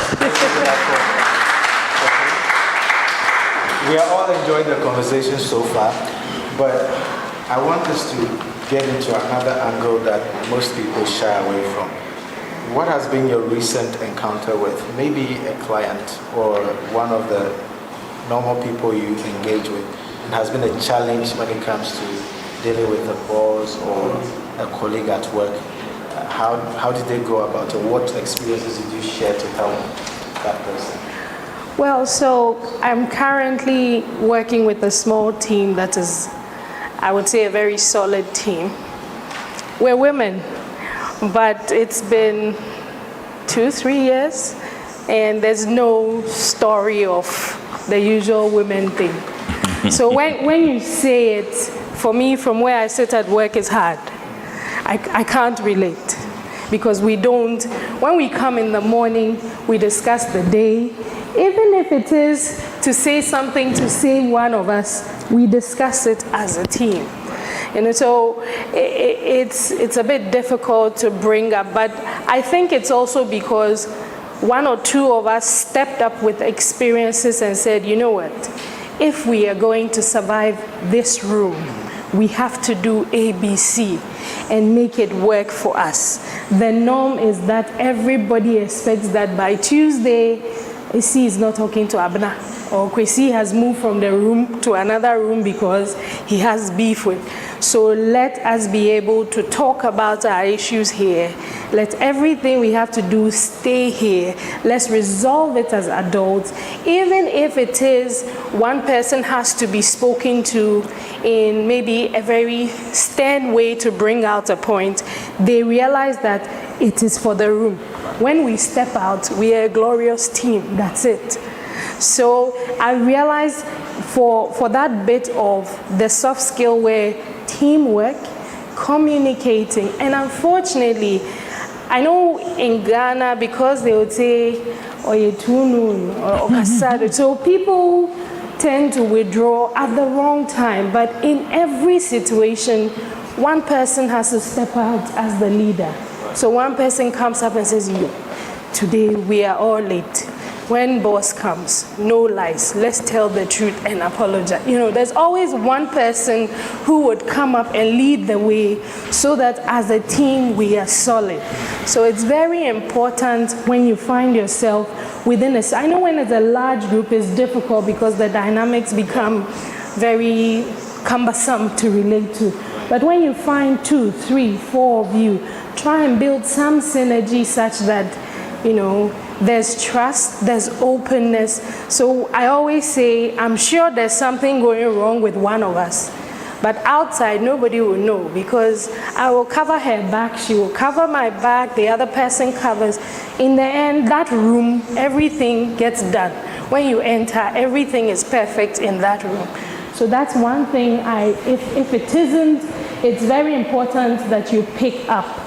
We are all enjoying the conversation so far, but I want us to get into another angle that most people shy away from. What has been your recent encounter with maybe a client or one of the normal people you engage with, and has been a challenge when it comes to dealing with a boss or a colleague at work? How did they go about it? What experiences did you share to help that person? Well, so I'm currently working with a small team that is, I would say, a very solid team. We're women, but it's been 2-3 years, and there's no story of the usual women thing. So when you say it, for me, from where I sit at work, it's hard. I can't relate, because we don't, when we come in the morning, we discuss the day. Even if it is to say something to save one of us, we discuss it as a team. You know, so it's a bit difficult to bring up, but I think it's also because one or two of us stepped up with experiences and said, you know what, if we are going to survive this room, we have to do ABC and make it work for us. The norm is that everybody expects that by Tuesday, Kwesi is not talking to Abna, or Kwesi has moved from the room to another room because he has beef with. So let us be able to talk about our issues here. Let everything we have to do stay here. Let's resolve it as adults. Even if it is one person has to be spoken to in maybe a very stern way to bring out a point, they realize that it is for the room. When we step out, we are a glorious team. That's it. So I realized for that bit of the soft skill where teamwork, communicating, and unfortunately, I know in Ghana, because they would say, Oyetunu or Okasado, so people tend to withdraw at the wrong time. But in every situation, one person has to step out as the leader. So one person comes up and says, yo, today we are all late. When boss comes, no lies, let's tell the truth and apologize. You know, there's always one person who would come up and lead the way so that as a team we are solid. So it's very important when you find yourself within I know when it's a large group it's difficult because the dynamics become very cumbersome to relate to. But when you find 2, 3, 4 of you, try and build some synergy such that, you know, there's trust, there's openness. So I always say, I'm sure there's something going wrong with one of us, but outside nobody will know, because I will cover her back, she will cover my back, the other person covers. In the end, that room, everything gets done. When you enter, everything is perfect in that room. So that's one thing if it isn't, it's very important that you pick up.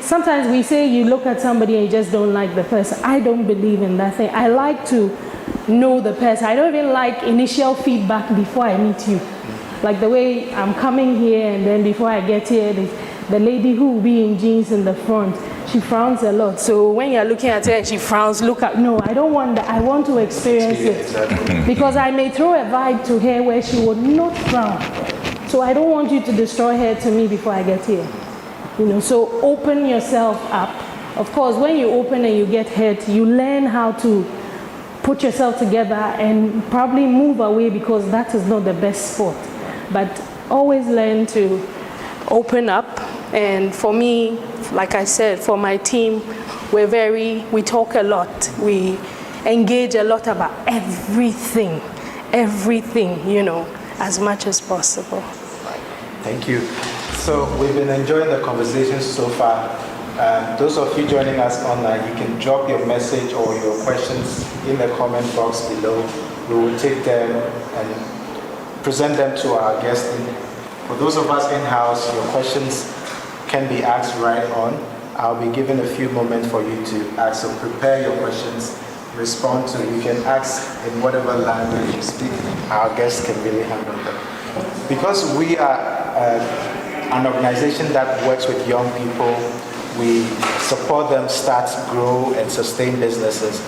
Sometimes we say you look at somebody and you just don't like the person. I don't believe in that thing. I like to know the person. I don't even like initial feedback before I meet you. Like the way I'm coming here and then before I get here, the lady who will be in jeans in the front, she frowns a lot. So when you're looking at her and she frowns, look at, no, I don't want that. I want to experience it. Because I may throw a vibe to her where she would not frown. So I don't want you to destroy her to me before I get here. You know, so open yourself up. Of course, when you open and you get hurt, you learn how to put yourself together and probably move away because that is not the best spot. But always learn to open up. And for me, like I said, for my team, we talk a lot. We engage a lot about everything, you know, as much as possible. Thank you. So we've been enjoying the conversation so far. Those of you joining us online, you can drop your message or your questions in the comment box below. We will take them and present them to our guest. For those of us in-house, your questions can be asked right on. I'll be giving a few moments for you to ask, so prepare your questions, respond to. You can ask in whatever language you speak. Our guests can really handle them. Because we are an organization that works with young people, we support them start, grow, and sustain businesses.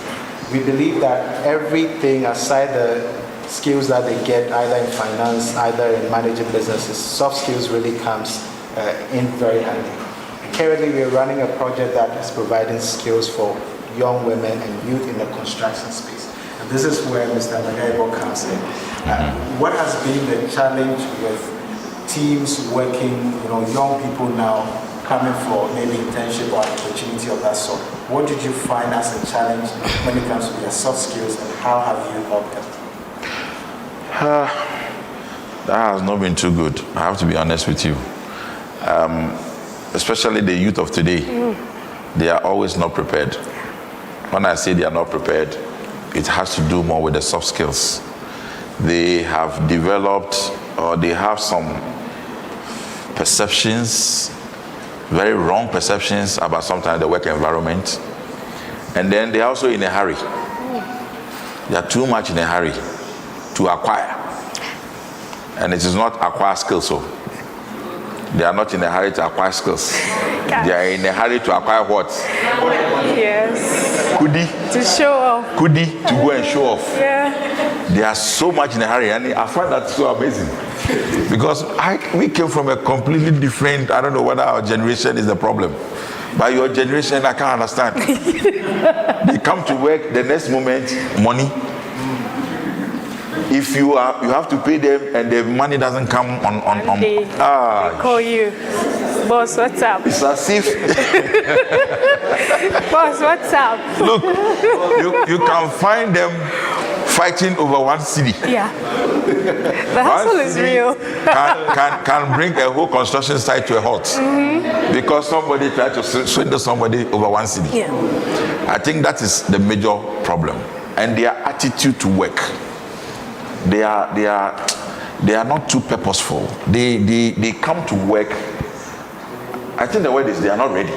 We believe that everything aside the skills that they get either in finance, either in managing businesses, soft skills really comes in very handy. Currently, we're running a project that is providing skills for young women and youth in the construction space. And this is where Mr. Magaibo comes in. What has been the challenge with teams working, you know, young people now coming for maybe internship or opportunity of that sort? What did you find as a challenge when it comes to their soft skills, and how have you helped them? That has not been too good, I have to be honest with you. Especially the youth of today, they are always not prepared. When I say they are not prepared, it has to do more with the soft skills. They have developed, or they have some perceptions, very wrong perceptions about sometimes the work environment. And then they're also in a hurry. They are too much in a hurry to acquire. And it is not acquire skills, so they are not in a hurry to acquire skills. They are in a hurry to acquire what? Yes. Kudi. To show off. Kudi, to go and show off. Yeah. They are so much in a hurry, and I find that so amazing. Because we came from a completely different, I don't know whether our generation is the problem. But your generation, I can't understand. They come to work, the next moment, money. If you have to pay them and the money doesn't come on They call you, boss, what's up? It's as if Boss, what's up? look, you can find them fighting over one city. Yeah. The hustle is real. can bring a whole construction site to a halt because somebody tried to swindle somebody over one city. Yeah. I think that is the major problem, and their attitude to work. They are not too purposeful. They come to work. I think the word is they are not ready.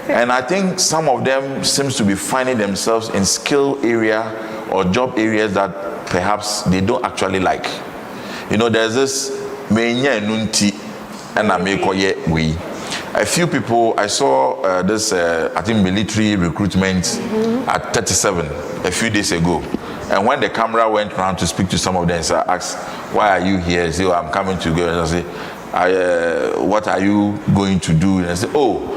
And I think some of them seems to be finding themselves in skill area or job areas that perhaps they don't actually like. You know, there's this menye nunti and amekoye we. A few people, I saw this, I think military recruitment at 37 a few days ago. And when the camera went around to speak to some of them, so I asked, why are you here? They say, oh, I'm coming to go. And I say, what are you going to do? And I say, oh,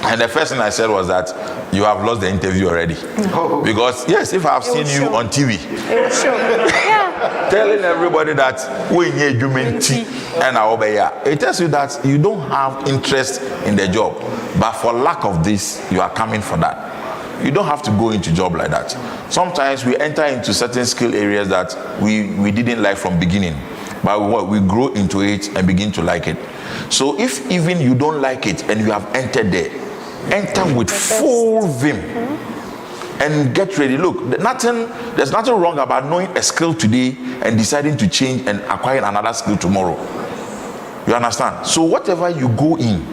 and the first thing I said was that you have lost the interview already. Because, yes, if I have seen you on TV, It was sure. Yeah. telling everybody that it tells you that you don't have interest in the job, but for lack of this, you are coming for that. You don't have to go into job like that. Sometimes we enter into certain skill areas that we didn't like from beginning, but we grow into it and begin to like it. So if even you don't like it and you have entered there, enter with full vim and get ready. Look, there's nothing wrong about knowing a skill today and deciding to change and acquiring another skill tomorrow. You understand? So whatever you go in,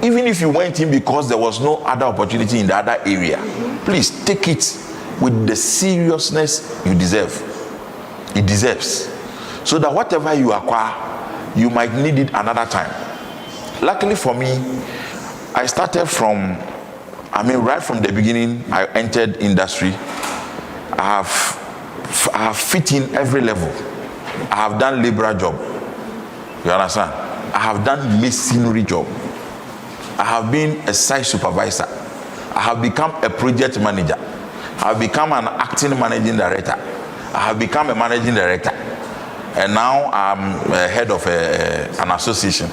even if you went in because there was no other opportunity in the other area, please take it with the seriousness you deserve. It deserves. so that whatever you acquire, you might need it another time. Luckily for me, I started from, right from the beginning, I entered industry. I have fit in every level. I have done labourer job. You understand? I have done masonry job. I have been a site supervisor. I have become a project manager. I have become an acting managing director. I have become a managing director. And now I'm head of an association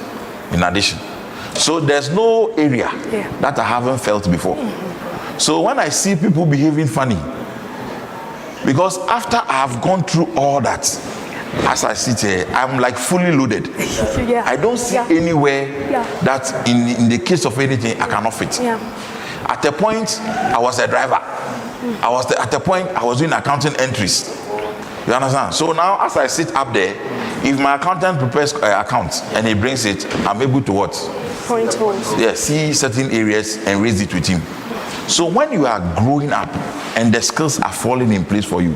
in addition. So there's no area that I haven't felt before. So when I see people behaving funny, because after I have gone through all that, as I sit here, I'm like fully loaded. I don't see anywhere that in the case of anything I cannot fit. At a point, I was a driver. At a point, I was doing accounting entries. You understand? So now, as I sit up there, if my accountant prepares accounts and he brings it, I'm able to what? Point holes. Yeah, see certain areas and raise it with him. So when you are growing up and the skills are falling in place for you,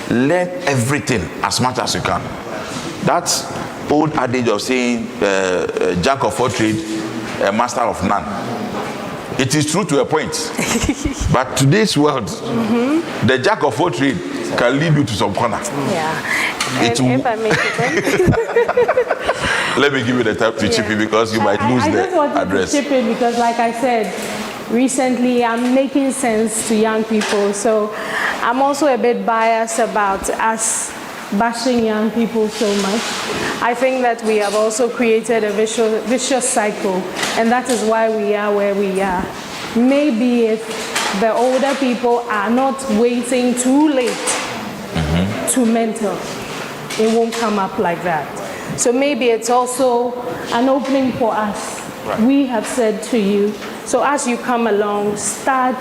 learn everything as much as you can. That old adage of saying, jack of all trades, master of none. It is true to a point. But today's world, the jack of all trades can lead you to some corner. And if I make it Let me give you the time to chip in because you might lose the address. I just wanted to chip in because, like I said, recently I'm making sense to young people. So I'm also a bit biased about us bashing young people so much. I think that we have also created a vicious cycle, and that is why we are where we are. Maybe if the older people are not waiting too late to mentor, it won't come up like that. So maybe it's also an opening for us. We have said to you, so as you come along, start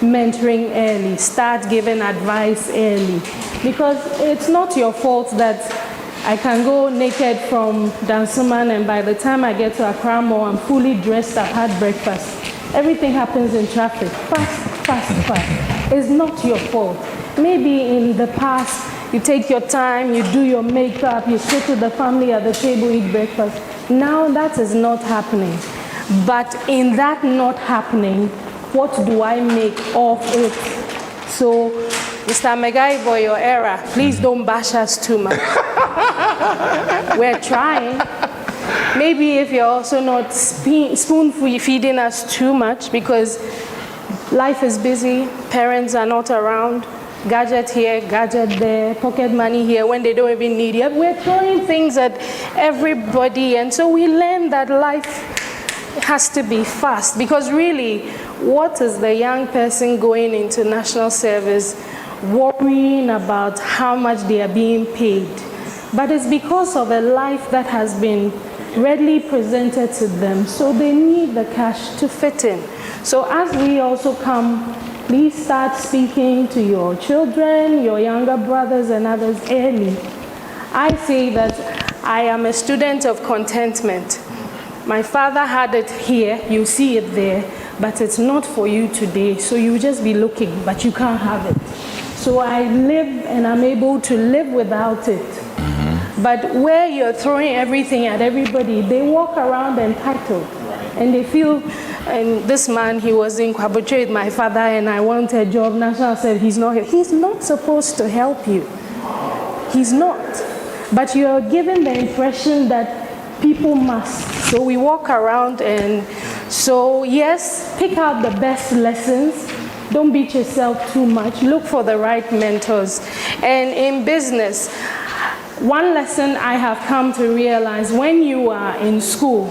mentoring early, start giving advice early, because it's not your fault that I can go naked from Dansoman and by the time I get to Accra Mall, I'm fully dressed, I've had breakfast. Everything happens in traffic, fast. It's not your fault. Maybe in the past, you take your time, you do your makeup, you sit with the family at the table, eat breakfast. Now that is not happening. But in that not happening, what do I make of it? So, Mr. Megaibo, your era, please don't bash us too much. We're trying. Maybe if you're also not spoon feeding us too much, because life is busy, parents are not around, gadget here, gadget there, pocket money here when they don't even need it. We're throwing things at everybody, and so we learn that life has to be fast, because really, what is the young person going into national service worrying about how much they are being paid? But it's because of a life that has been readily presented to them, so they need the cash to fit in. So as we also come, please start speaking to your children, your younger brothers and others early. I say that I am a student of contentment. My father had it here, you see it there, but it's not for you today, so you just be looking, but you can't have it. So I live and I'm able to live without it. But where you're throwing everything at everybody, they walk around entitled. And they feel, and this man, he was in Kwaboche with my father, and I want a job. National said he's not here. He's not supposed to help you. He's not. But you're given the impression that people must. So we walk around, and so yes, pick out the best lessons. Don't beat yourself too much. Look for the right mentors. And in business, one lesson I have come to realize: when you are in school,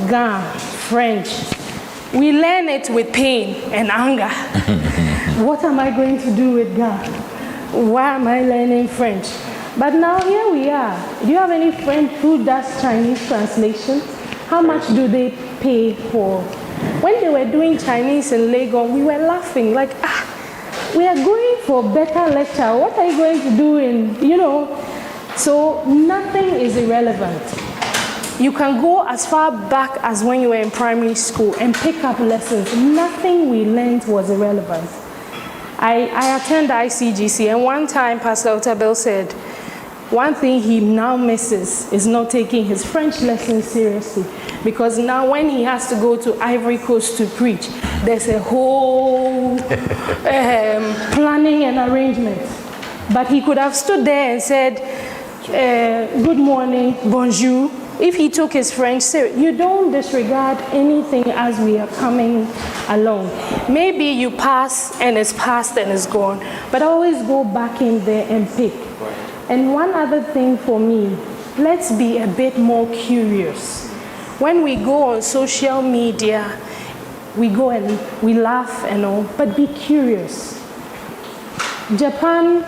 Ga, French, we learn it with pain and anger. What am I going to do with Ga? Why am I learning French? But now here we are. Do you have any friend who does Chinese translation? How much do they pay for? When they were doing Chinese in Legon, we were laughing like, we are going for better lecture. What are you going to do in, So nothing is irrelevant. You can go as far back as when you were in primary school and pick up lessons. Nothing we learned was irrelevant. I attend ICGC, and one time Pastor Otabel said, One thing he now misses is not taking his French lessons seriously, because now when he has to go to Ivory Coast to preach, there's a whole planning and arrangement. But he could have stood there and said, good morning, bonjour. If he took his French seriously, you don't disregard anything as we are coming along. Maybe you pass and it's past and it's gone, but always go back in there and pick. And one other thing for me, let's be a bit more curious. When we go on social media, we go and we laugh and all, but be curious. Japan,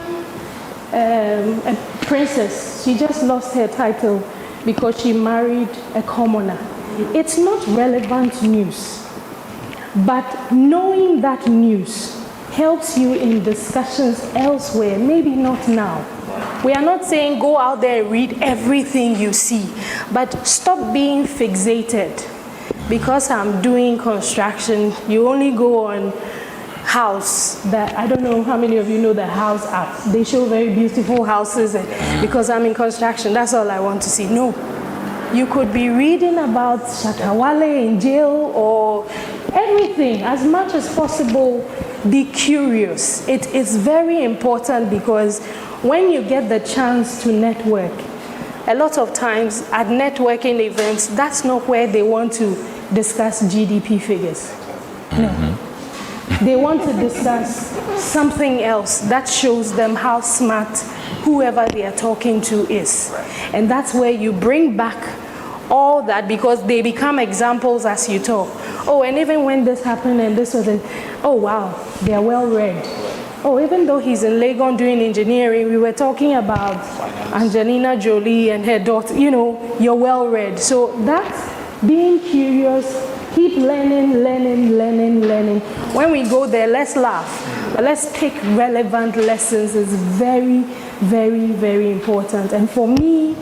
a princess, she just lost her title because she married a commoner. It's not relevant news, but knowing that news helps you in discussions elsewhere, maybe not now. We are not saying go out there and read everything you see, but stop being fixated. Because I'm doing construction, you only go on House, that I don't know how many of you know the House app. They show very beautiful houses, and because I'm in construction, that's all I want to see. No. You could be reading about Shatawale in jail or everything. As much as possible, be curious. It is very important, because when you get the chance to network, a lot of times at networking events, that's not where they want to discuss GDP figures. No. They want to discuss something else that shows them how smart whoever they are talking to is. And that's where you bring back all that, because they become examples as you talk. Oh, and even when this happened and this was, oh wow, they are well read. Oh, even though he's in Legon doing engineering, we were talking about Angelina Jolie and her daughter. You know, you're well read. So that's being curious. Keep learning, learning, learning, learning. When we go there, let's laugh. But let's pick relevant lessons. It's very, very, very important. And for me,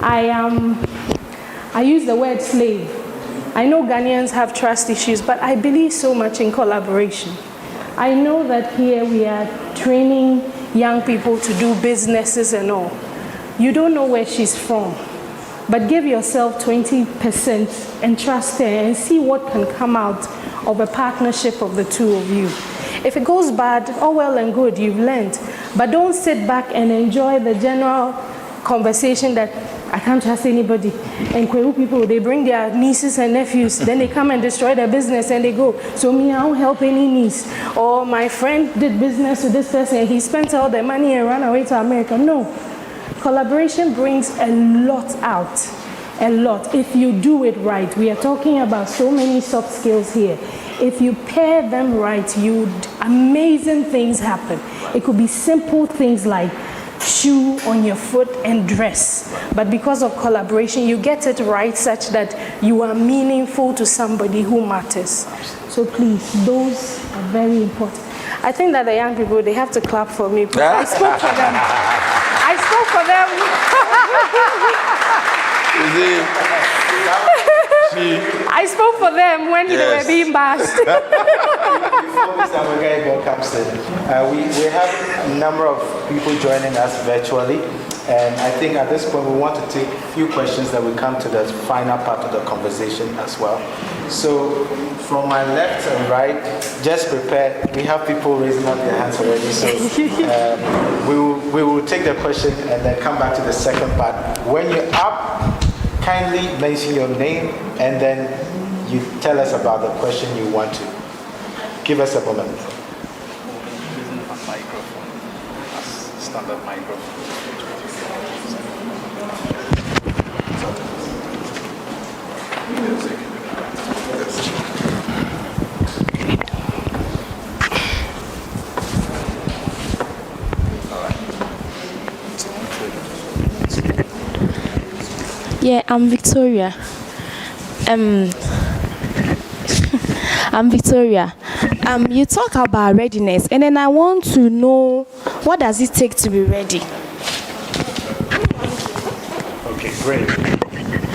I use the word slave. I know Ghanaians have trust issues, but I believe so much in collaboration. I know that here we are training young people to do businesses and all. You don't know where she's from, but give yourself 20% and trust her and see what can come out of a partnership of the two of you. If it goes bad, oh well and good, you've learned. But don't sit back and enjoy the general conversation that I can't trust anybody. And Kwewu people, they bring their nieces and nephews, then they come and destroy their business and they go, so me, I don't help any niece. Or my friend did business with this person and he spent all their money and ran away to America. No. Collaboration brings a lot out. A lot. If you do it right. We are talking about so many soft skills here. If you pair them right, amazing things happen. It could be simple things like shoe on your foot and dress. But because of collaboration, you get it right such that you are meaningful to somebody who matters. So please, those are very important. I think that the young people, they have to clap for me. I spoke for them. I spoke for them. I spoke for them when they were being bashed. Before Mr. Amogai comes in, we have a number of people joining us virtually, and I think at this point we want to take a few questions that will come to the final part of the conversation as well. So from my left and right, just prepare. We have people raising up their hands already, so we will take the question and then come back to the second part. When you're up, kindly mention your name and then you tell us about the question you want to. Give us a moment. Using a microphone, as standard microphone. Yeah, I'm Victoria. I'm Victoria. You talk about readiness, and then I want to know, what does it take to be ready? Okay, great.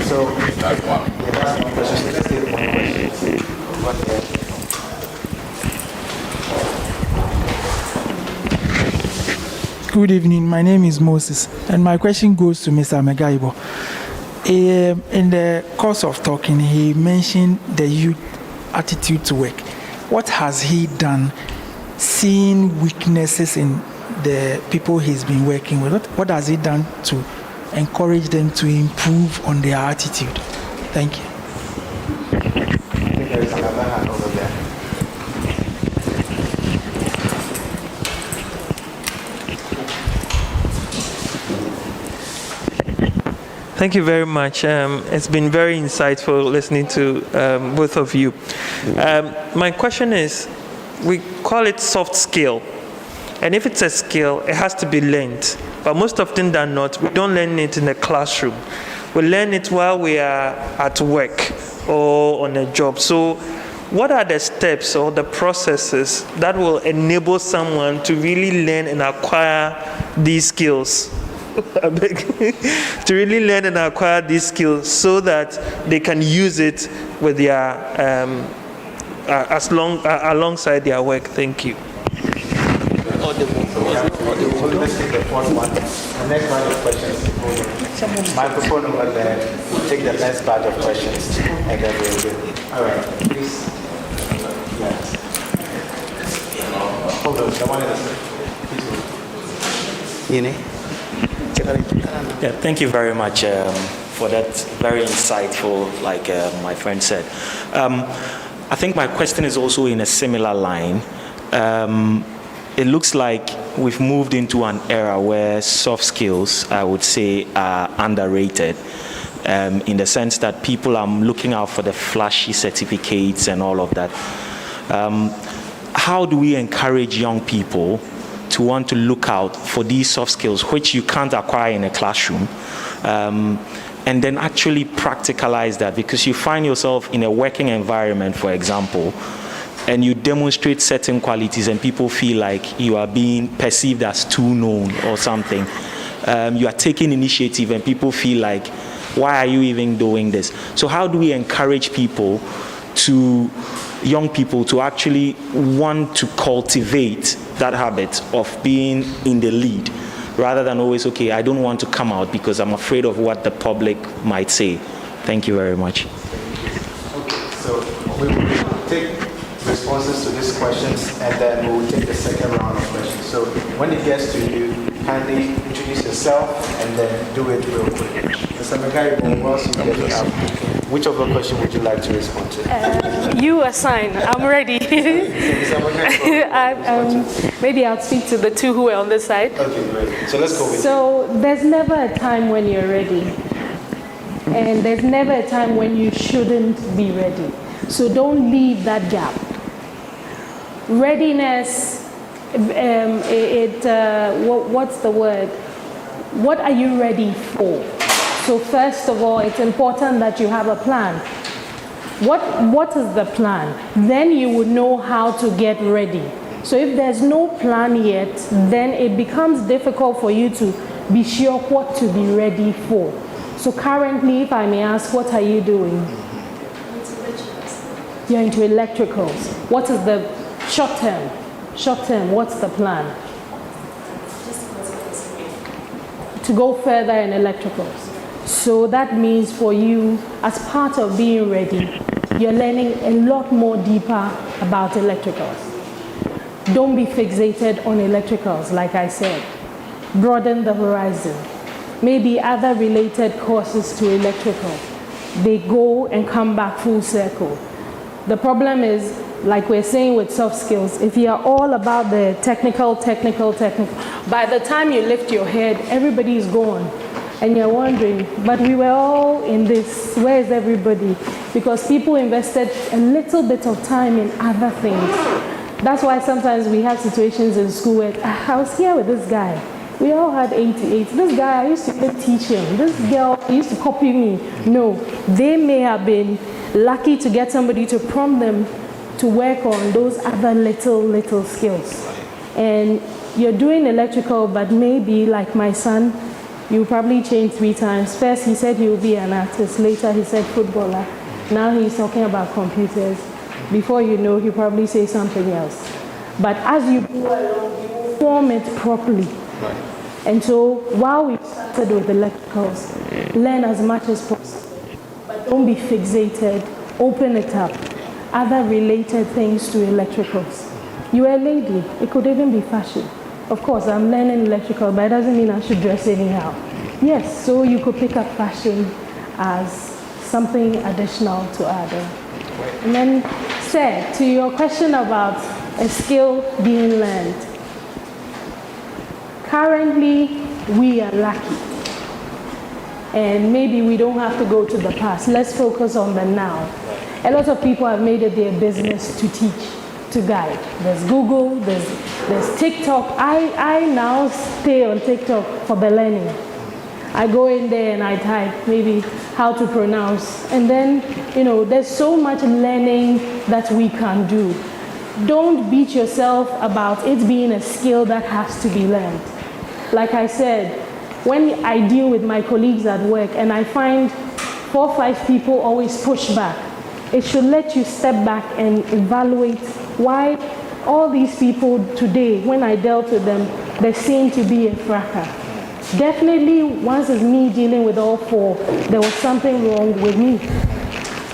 So That's one. that's one question. Let's take one question. Good evening. My name is Moses, and my question goes to Mr. Megaibo. In the course of talking, he mentioned the youth attitude to work. What has he done, seeing weaknesses in the people he's been working with? What has he done to encourage them to improve on their attitude? Thank you. I think there is another hand over there. Thank you very much. It's been very insightful listening to both of you. My question is, we call it soft skill. And if it's a skill, it has to be learned. But most often than not, we don't learn it in the classroom. We learn it while we are at work or on a job. So what are the steps or the processes that will enable someone to really learn and acquire these skills? To really learn and acquire these skills so that they can use it with their alongside their work. Thank you. Let's take the fourth one. The next batch of questions. Microphone over there. We'll take the next batch of questions and then we'll do. All right, please. Yes. Hold on, the one in the please. Yeah, thank you very much for that very insightful, like my friend said. I think my question is also in a similar line. It looks like we've moved into an era where soft skills, I would say, are underrated, in the sense that people are looking out for the flashy certificates and all of that. How do we encourage young people to want to look out for these soft skills, which you can't acquire in a classroom, and then actually practicalize that? Because you find yourself in a working environment, for example, and you demonstrate certain qualities and people feel like you are being perceived as too known or something. You are taking initiative and people feel like, why are you even doing this? So how do we encourage people young people to actually want to cultivate that habit of being in the lead, rather than always, okay, I don't want to come out because I'm afraid of what the public might say? Thank you very much. Okay, so we will take responses to these questions and then we will take the second round of questions. So when it gets to you, kindly introduce yourself and then do it real quick. Mr. Megaibo, which of the questions would you like to respond to? You assign. I'm ready. Maybe I'll speak to the two who are on this side. Okay, great. So let's go with So there's never a time when you're ready. And there's never a time when you shouldn't be ready. So don't leave that gap. Readiness, what's the word? What are you ready for? So first of all, it's important that you have a plan. What is the plan? Then you would know how to get ready. So if there's no plan yet, then it becomes difficult for you to be sure what to be ready for. So currently, if I may ask, what are you doing? You're into electricals. What is the short term? Short term, what's the plan? To go further in electricals. So that means for you, as part of being ready, you're learning a lot more deeper about electricals. Don't be fixated on electricals, like I said. Broaden the horizon. Maybe other related courses to electrical. They go and come back full circle. The problem is, like we're saying with soft skills, if you are all about the technical, by the time you lift your head, everybody is gone. And you're wondering, but we were all in this, where is everybody? Because people invested a little bit of time in other things. That's why sometimes we have situations in school where, I was here with this guy. We all had 88. This guy, I used to teach him. This girl used to copy me. No, they may have been lucky to get somebody to prompt them to work on those other little skills. And you're doing electrical, but maybe like my son, you probably changed 3 times. First he said he would be an artist, later he said footballer. Now he's talking about computers. Before you know, he'll probably say something else. But as you go along, you form it properly. And so while we started with electricals, learn as much as possible, but don't be fixated, open it up. Other related things to electricals. You are a lady, it could even be fashion. Of course, I'm learning electrical, but it doesn't mean I should dress anyhow. Yes, so you could pick up fashion as something additional to add. And then, sir, to your question about a skill being learned. Currently, we are lucky. And maybe we don't have to go to the past. Let's focus on the now. A lot of people have made it their business to teach, to guide. There's Google, there's TikTok. I now stay on TikTok for the learning. I go in there and I type maybe how to pronounce. And then, there's so much learning that we can do. Don't beat yourself about it being a skill that has to be learned. Like I said, when I deal with my colleagues at work and I find 4 or 5 people always push back, it should let you step back and evaluate why all these people today, when I dealt with them, they seem to be a fracas. Definitely, once it's me dealing with all 4, there was something wrong with me.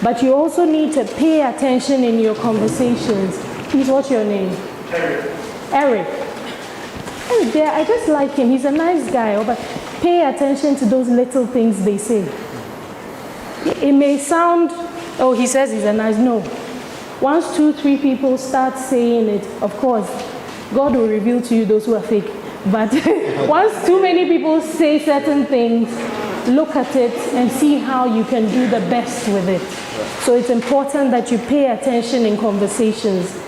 But you also need to pay attention in your conversations. Please, what's your name? Eric. I just like him. He's a nice guy, but pay attention to those little things they say. It may sound, he says he's a nice, no. Once 2, 3 people start saying it, of course, God will reveal to you those who are fake. But once too many people say certain things, look at it and see how you can do the best with it. So it's important that you pay attention in conversations.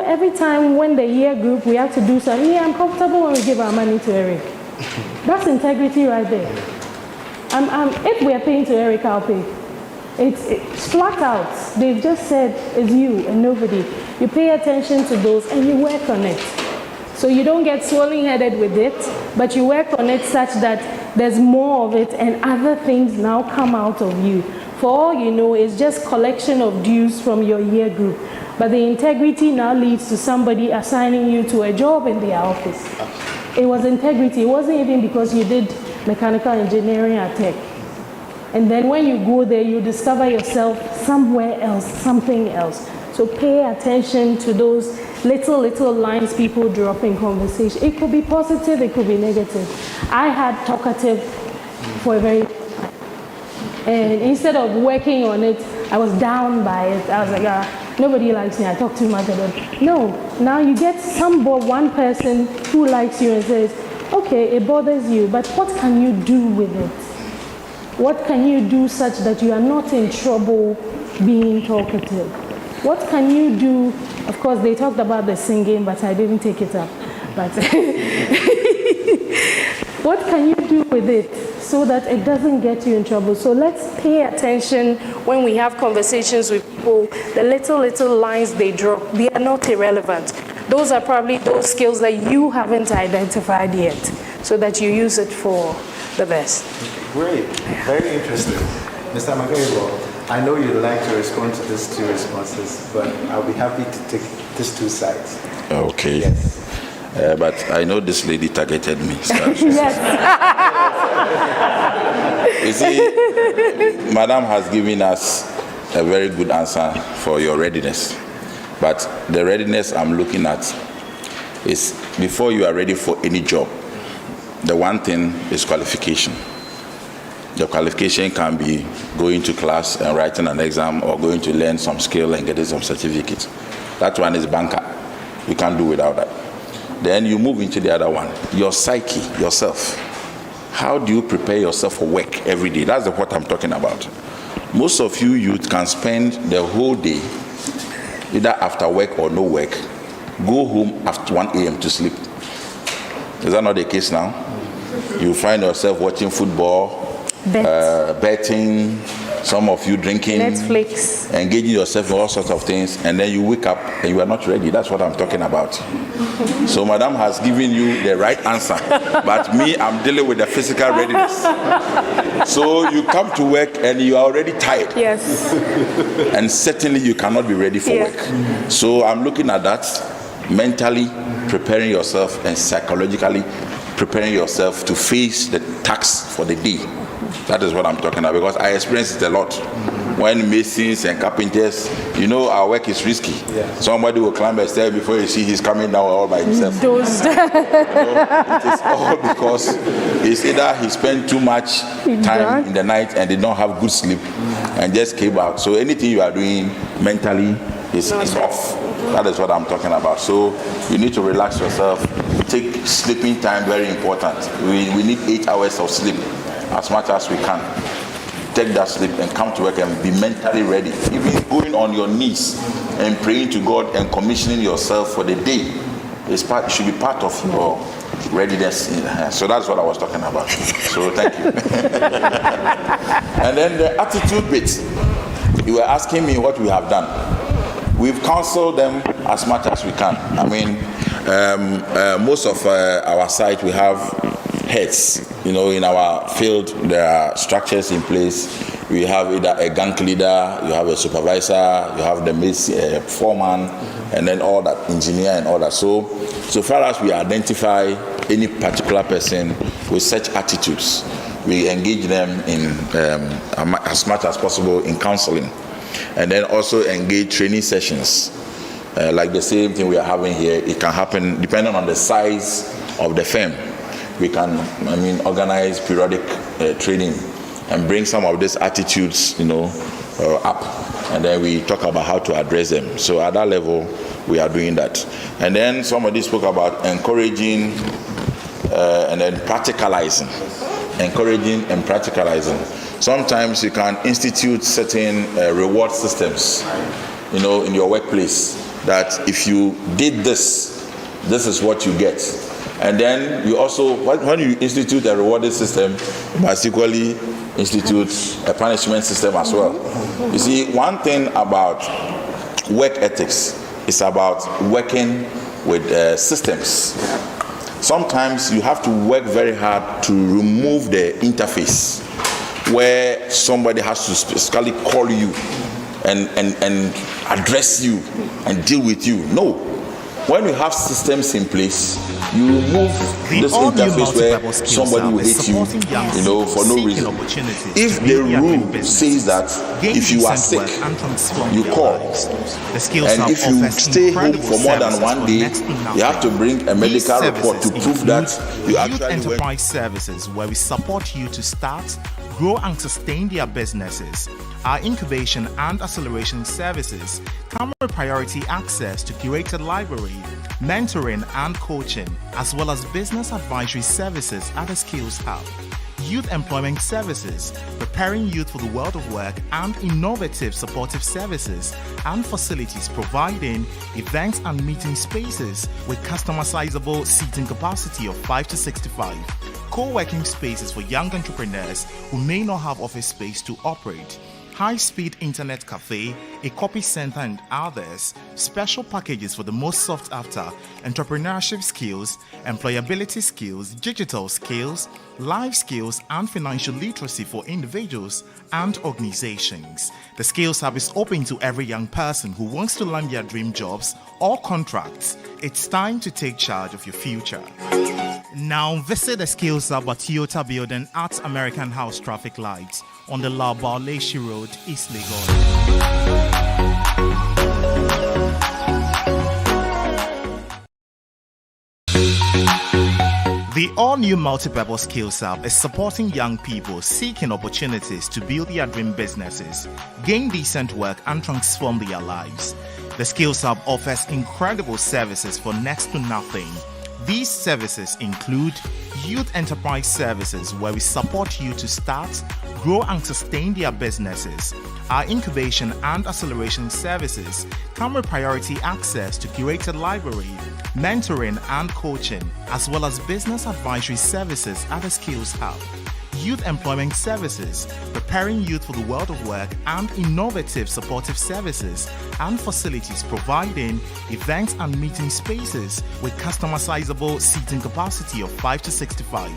Every time when the year group, we have to do something, I'm comfortable when we give our money to Eric. That's integrity right there. If we are paying to Eric, I'll pay. It's flat out. They've just said it's you and nobody. You pay attention to those and you work on it. So you don't get swollen-headed with it, but you work on it such that there's more of it and other things now come out of you. For all you know, it's just collection of dues from your year group. But the integrity now leads to somebody assigning you to a job in their office. It was integrity. It wasn't even because you did mechanical engineering at Tech. And then when you go there, you discover yourself somewhere else, something else. So pay attention to those little lines people drop in conversation. It could be positive, it could be negative. I had talkative for a very long time. And instead of working on it, I was down by it. I was like, nobody likes me, I talk too much about it. No, now you get one person who likes you and says, okay, it bothers you, but what can you do with it? What can you do such that you are not in trouble being talkative? What can you do? Of course, they talked about the singing, but I didn't take it up. But what can you do with it so that it doesn't get you in trouble? So let's pay attention when we have conversations with people. The little lines they drop, they are not irrelevant. Those are probably those skills that you haven't identified yet, so that you use it for the best. Great, very interesting. Mr. Magaibo, I know you'd like to respond to these 2 responses, but I'll be happy to take these 2 sides. Okay. Yes. But I know this lady targeted me. So Yes. You see, Madam has given us a very good answer for your readiness. But the readiness I'm looking at is before you are ready for any job, the one thing is qualification. The qualification can be going to class and writing an exam or going to learn some skill and getting some certificates. That one is banker. You can't do without that. Then you move into the other one, your psyche, yourself. How do you prepare yourself for work every day? That's what I'm talking about. Most of you youth can spend the whole day, either after work or no work, go home after 1 a.m. to sleep. Is that not the case now? You find yourself watching football, betting, some of you drinking, Netflix, engaging yourself in all sorts of things, and then you wake up and you are not ready. That's what I'm talking about. So Madam has given you the right answer, but me, I'm dealing with the physical readiness. So you come to work and you are already tired. Yes. And certainly you cannot be ready for work. So I'm looking at that mentally, preparing yourself and psychologically preparing yourself to face the task for the day. That is what I'm talking about, because I experience it a lot. When masons and carpenters, our work is risky. Yeah. Somebody will climb a stair before you see he's coming down all by himself. It is all because it's either he spent too much time in the night and did not have good sleep and just came out. So anything you are doing mentally is off. That is what I'm talking about. So you need to relax yourself. Take sleeping time, very important. We need 8 hours of sleep as much as we can. Take that sleep and come to work and be mentally ready. Even going on your knees and praying to God and commissioning yourself for the day should be part of your readiness. So that's what I was talking about. So thank you. And then the attitude bit. You were asking me what we have done. We've counseled them as much as we can. I mean, most of our site we have heads. In our field, there are structures in place. We have either a gang leader, you have a supervisor, you have the foreman, and then all that, engineer and all that. So far as we identify any particular person with such attitudes, we engage them in as much as possible in counseling, and then also engage training sessions. Like the same thing we are having here, it can happen depending on the size of the firm. We can, organize periodic training and bring some of these attitudes, up, and then we talk about how to address them. So at that level, we are doing that. And then somebody spoke about encouraging and then practicalizing. Encouraging and practicalizing. Sometimes you can institute certain reward systems, in your workplace, that if you did this, this is what you get. And then you also, when you institute a rewarding system, you must equally institute a punishment system as well. You see, one thing about work ethics is about working with systems. Sometimes you have to work very hard to remove the interface where somebody has to specifically call you and address you and deal with you. No. When you have systems in place, you remove this interface where somebody will hate you, for no reason. If the rule says that if you are sick, you call, and if you stay home for more than 1 day, you have to bring a medical report to prove that you actually Enterprise Services, where we support you to start, grow and sustain their businesses. Our incubation and acceleration services come with priority access to curated library, mentoring and coaching, as well as business advisory services at the Skills Hub. Youth employment services, preparing youth for the world of work, and innovative supportive services and facilities providing events and meeting spaces with customizable seating capacity of 5 to 65. Co-working spaces for young entrepreneurs who may not have office space to operate. High-speed internet cafe, a copy center and others, special packages for the most sought after entrepreneurship skills, employability skills, digital skills, life skills, and financial literacy for individuals and organizations. The Skills Hub is open to every young person who wants to land their dream jobs or contracts. It's time to take charge of your future. Now visit the Skills Hub at Toyota Building at American House Traffic Lights on the Laobao Leishi Road, East Legon. The all-new multi-purpose Skills Hub is supporting young people seeking opportunities to build their dream businesses, gain decent work, and transform their lives. The Skills Hub offers incredible services for next to nothing. These services include Youth Enterprise Services, where we support you to start, grow and sustain their businesses. Our incubation and acceleration services come with priority access to curated library, mentoring and coaching, as well as business advisory services at the Skills Hub. Youth employment services, preparing youth for the world of work, and innovative supportive services and facilities providing events and meeting spaces with customizable seating capacity of 5 to 65.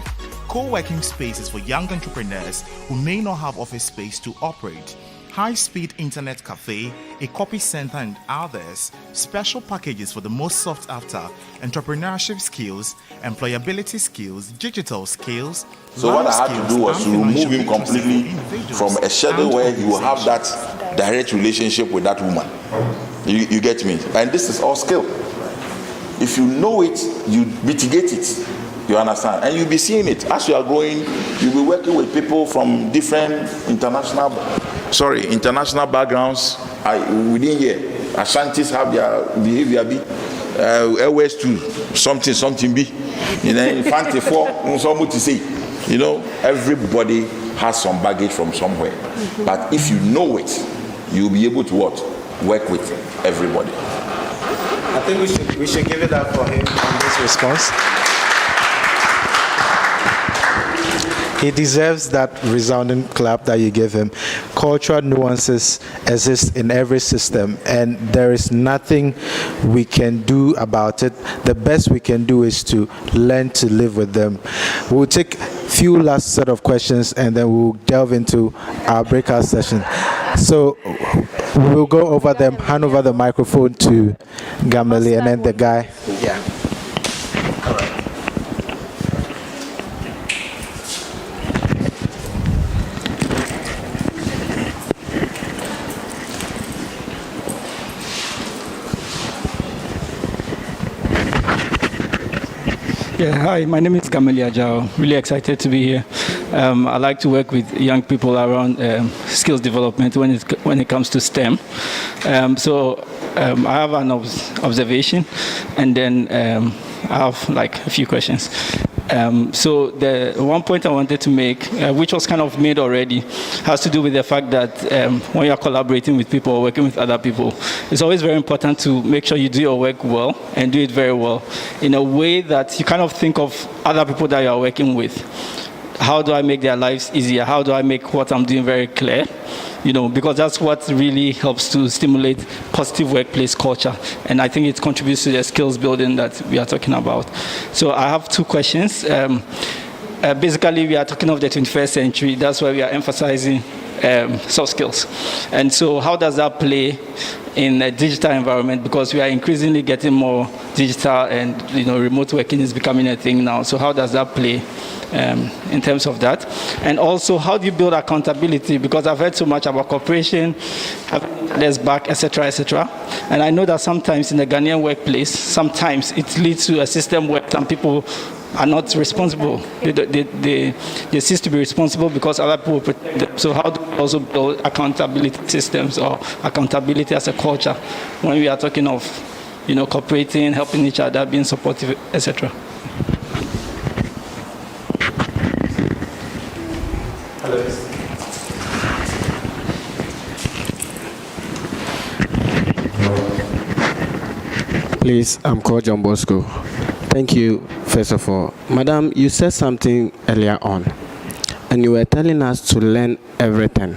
Co-working spaces for young entrepreneurs who may not have office space to operate. high-speed internet cafe, a copy center and others, special packages for the most sought after entrepreneurship skills, employability skills, digital skills. So what I had to do was to remove him completely from a schedule where he will have that direct relationship with that woman. You get me? And this is all skill. If you know it, you mitigate it. You understand? And you'll be seeing it. As you are growing, you'll be working with people from different international backgrounds. Within here, Ashantis have their behavior be. Airways too, something be. You know, Infante 4, something to say. You know, everybody has some baggage from somewhere. But if you know it, you'll be able to work with everybody. I think we should give it up for him on this response. He deserves that resounding clap that you give him. Cultural nuances exist in every system, and there is nothing we can do about it. The best we can do is to learn to live with them. We'll take a few last set of questions, and then we'll delve into our breakout session. So we'll go over them, hand over the microphone to Gamali, and then the guy. Yeah. All right. Yeah, hi, my name is Gamali Ajao. Really excited to be here. I like to work with young people around skills development when it comes to STEM. So I have an observation, and then I have like a few questions. So the one point I wanted to make, which was kind of made already, has to do with the fact that when you're collaborating with people or working with other people, it's always very important to make sure you do your work well and do it very well in a way that you kind of think of other people that you're working with. How do I make their lives easier? How do I make what I'm doing very clear? You know, because that's what really helps to stimulate positive workplace culture. And I think it contributes to the skills building that we are talking about. So I have two questions. Basically, we are talking of the 21st century. That's why we are emphasizing soft skills. And so how does that play in a digital environment? Because we are increasingly getting more digital, and remote working is becoming a thing now. So how does that play in terms of that? And also, how do you build accountability? Because I've heard so much about cooperation, having less back, etc., etc. And I know that sometimes in the Ghanaian workplace, sometimes it leads to a system where some people are not responsible. They cease to be responsible because other people protect them. So how do we also build accountability systems or accountability as a culture when we are talking of, cooperating, helping each other, being supportive, etc.? Hello. Please, I'm called John Bosco. Thank you, first of all. Madam, you said something earlier on, and you were telling us to learn everything.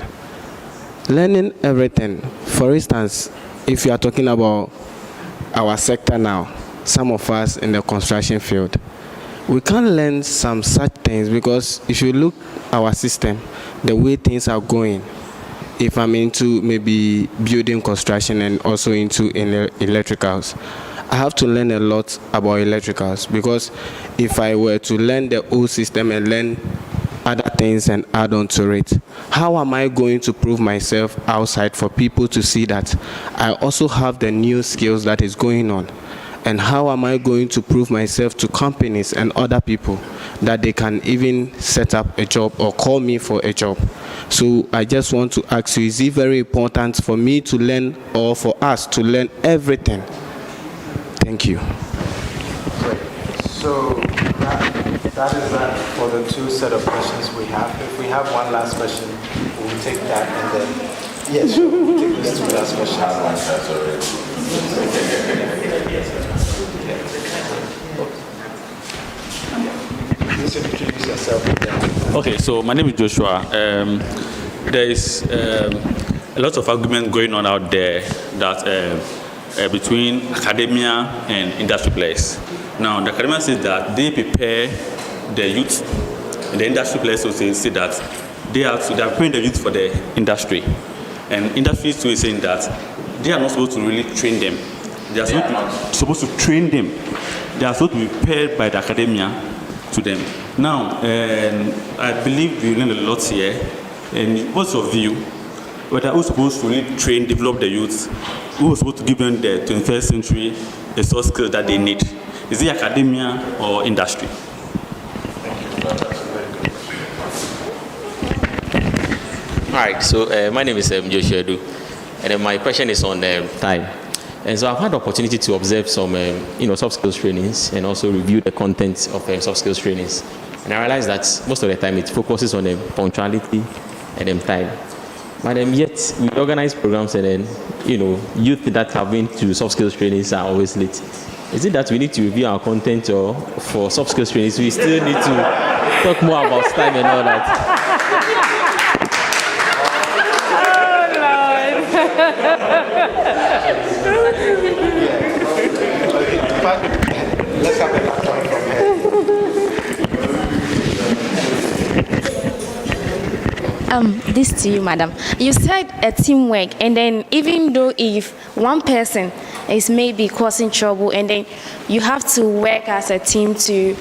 Learning everything. For instance, if you are talking about our sector now, some of us in the construction field, we can't learn some such things because if you look our system, the way things are going, if I'm into maybe building construction and also into electricals, I have to learn a lot about electricals, because if I were to learn the old system and learn other things and add on to it, how am I going to prove myself outside for people to see that I also have the new skills that is going on? And how am I going to prove myself to companies and other people that they can even set up a job or call me for a job? So I just want to ask you, is it very important for me to learn, or for us to learn everything? Thank you. So that is that for the two set of questions we have. If we have one last question, we'll take that, and then yes, we'll take those two last questions. Please introduce yourself again. Okay, so my name is Joshua. There is a lot of argument going on out there that between academia and industry players. Now, the academia says that they prepare the youth, and the industry players also say that they are preparing the youth for the industry. And industry too is saying that they are not supposed to really train them. They are supposed to train them. They are supposed to be paired by the academia to them. Now, I believe we learned a lot here. And what's your view? Whether we're supposed to really train, develop the youth, we're supposed to give them the 21st century the soft skills that they need. Is it academia or industry? All right, so my name is Joshua Edu, and my question is on time. And so I've had the opportunity to observe some soft skills trainings and also review the content of soft skills trainings. And I realized that most of the time it focuses on punctuality and time. But yet we organize programs and then, youth that have been to soft skills trainings are always late. Is it that we need to review our content, or for soft skills trainings we still need to talk more about time and all that? Let's have a point from here. This to you, madam. You said a teamwork, and then even though if one person is maybe causing trouble, and then you have to work as a team so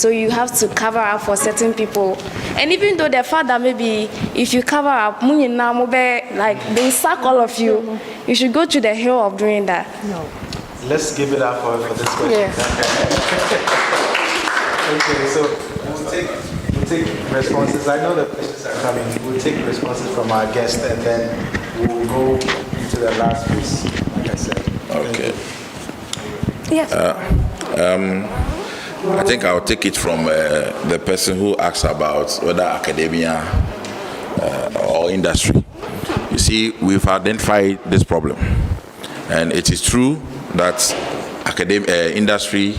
you have to cover up for certain people. And even though the fact that maybe if you cover up, like they sack all of you, you should go to the hell of doing that. No. Let's give it up for this question. Yeah. Okay, so we'll take responses. I know the questions are coming. We'll take responses from our guests, and then we'll go into the last piece, like I said. Okay. Yes. I think I'll take it from the person who asks about whether academia or industry. You see, we've identified this problem, and it is true that industry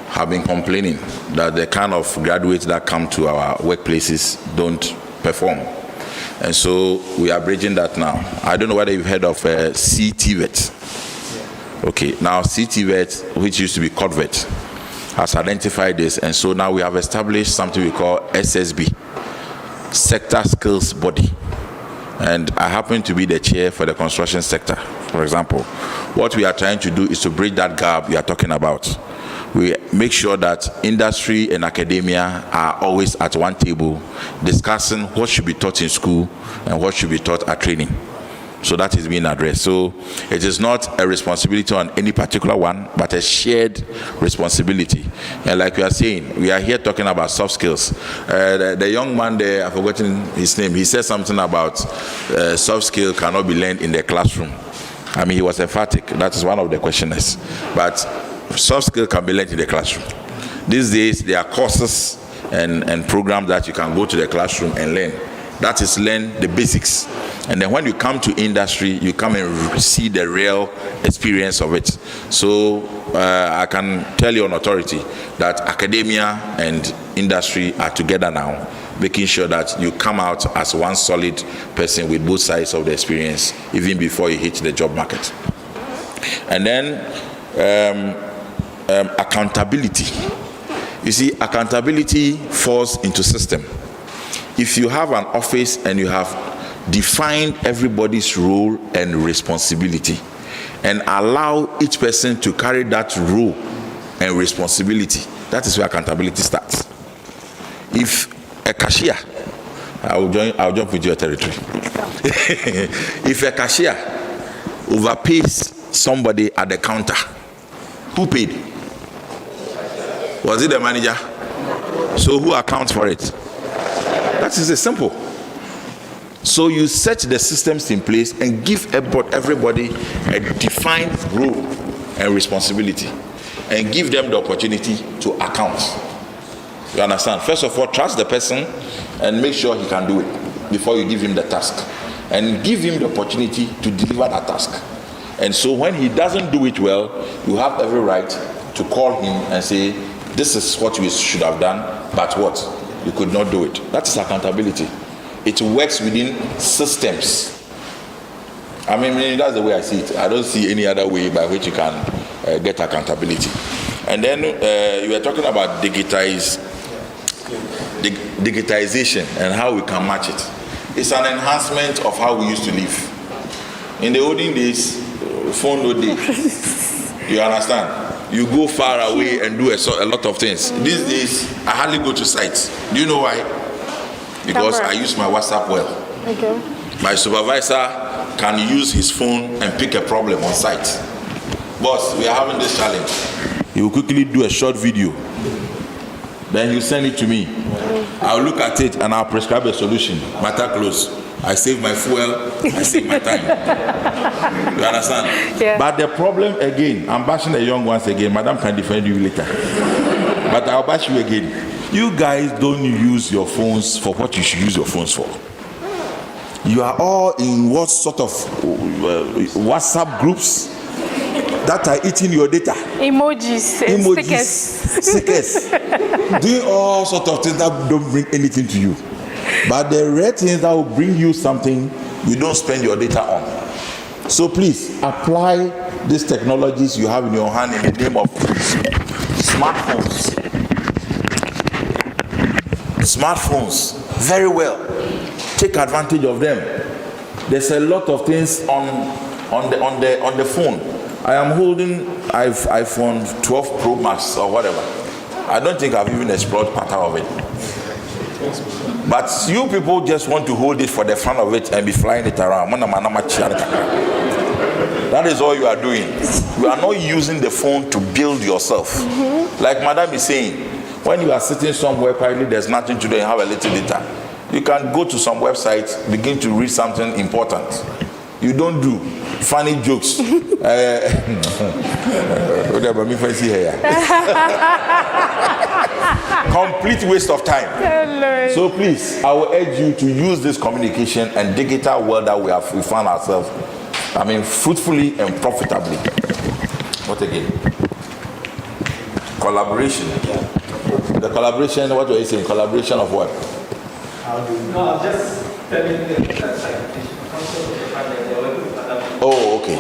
have been complaining that the kind of graduates that come to our workplaces don't perform. And so we are bridging that now. I don't know whether you've heard of CTVET. Okay, now CTVET, which used to be COTVET, has identified this, and so now we have established something we call SSB, Sector Skills Body. And I happen to be the chair for the construction sector, for example. What we are trying to do is to bridge that gap you are talking about. We make sure that industry and academia are always at one table discussing what should be taught in school and what should be taught at training. So that is being addressed. So it is not a responsibility on any particular one, but a shared responsibility. And like we are saying, we are here talking about soft skills. The young man there, I've forgotten his name, he said something about soft skill cannot be learned in the classroom. I mean, he was emphatic. That is one of the questioners. But soft skill can be learned in the classroom. These days, there are courses and programs that you can go to the classroom and learn. That is learn the basics. And then when you come to industry, you come and see the real experience of it. So I can tell you on authority that academia and industry are together now, making sure that you come out as one solid person with both sides of the experience, even before you hit the job market. And then accountability. You see, accountability falls into system. If you have an office and you have defined everybody's role and responsibility and allow each person to carry that role and responsibility, that is where accountability starts. If a cashier, I'll jump into your territory. If a cashier overpays somebody at the counter, who paid? Was it the manager? So who accounts for it? That is simple. So you set the systems in place and give everybody a defined role and responsibility, and give them the opportunity to account. You understand? First of all, trust the person and make sure he can do it before you give him the task, and give him the opportunity to deliver that task. And so when he doesn't do it well, you have every right to call him and say, this is what we should have done, but what? You could not do it. That is accountability. It works within systems. I mean, that's the way I see it. I don't see any other way by which you can get accountability. And then you were talking about digitization and how we can match it. It's an enhancement of how we used to live. In the olden days, phone no day. You understand? You go far away and do a lot of things. These days, I hardly go to sites. Do you know why? Because I use my WhatsApp well. Okay. My supervisor can use his phone and pick a problem on site. Boss, we are having this challenge. He will quickly do a short video. Then you send it to me. I'll look at it and I'll prescribe a solution. Matter close. I save my fuel, I save my time. You understand? Yeah. But the problem again, I'm bashing the young ones again. Madam can defend you later. But I'll bash you again. You guys don't use your phones for what you should use your phones for. You are all in what sort of WhatsApp groups that are eating your data. Emojis, stickers. Doing all sorts of things that don't bring anything to you. But the rare things that will bring you something, you don't spend your data on. So please apply these technologies you have in your hand in the name of smartphones. Smartphones, very well. Take advantage of them. There's a lot of things on the phone. I am holding iPhone 12 Pro Max or whatever. I don't think I've even explored part of it. But you people just want to hold it for the fun of it and be flying it around. That is all you are doing. You are not using the phone to build yourself. Like Madam is saying, when you are sitting somewhere quietly, there's nothing to do, and have a little data. You can go to some website, begin to read something important. You don't do funny jokes. Complete waste of time. So please, I will urge you to use this communication and digital world that we found ourselves, fruitfully and profitably. What again? Collaboration. The collaboration, what were you saying? Collaboration of what? No, I'm just telling you that oh, okay.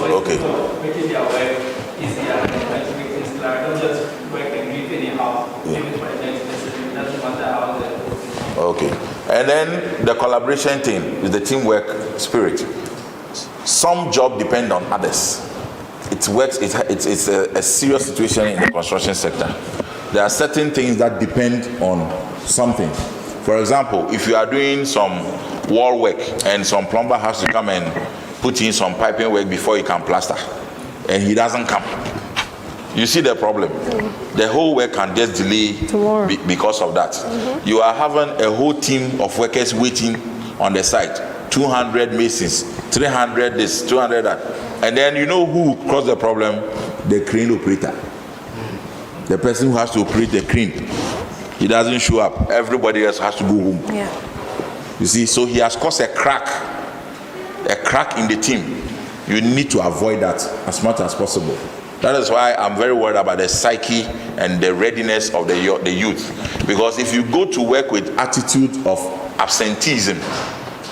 Making their work easier and to make things clear. Don't just work and do it anyhow. Leave it for the next person. It doesn't matter how they Okay. And then the collaboration thing is the teamwork spirit. Some job depend on others. It works. It's a serious situation in the construction sector. There are certain things that depend on something. For example, if you are doing some wall work and some plumber has to come and put in some piping work before he can plaster, and he doesn't come, you see the problem. The whole work can just delay because of that. You are having a whole team of workers waiting on the site, 200 masons, 300 this, 200 that, and then you know who caused the problem? The crane operator. The person who has to operate the crane. He doesn't show up. Everybody else has to go home. Yeah. You see, so he has caused a crack in the team. You need to avoid that as much as possible. That is why I'm very worried about the psyche and the readiness of the youth. Because if you go to work with attitude of absenteeism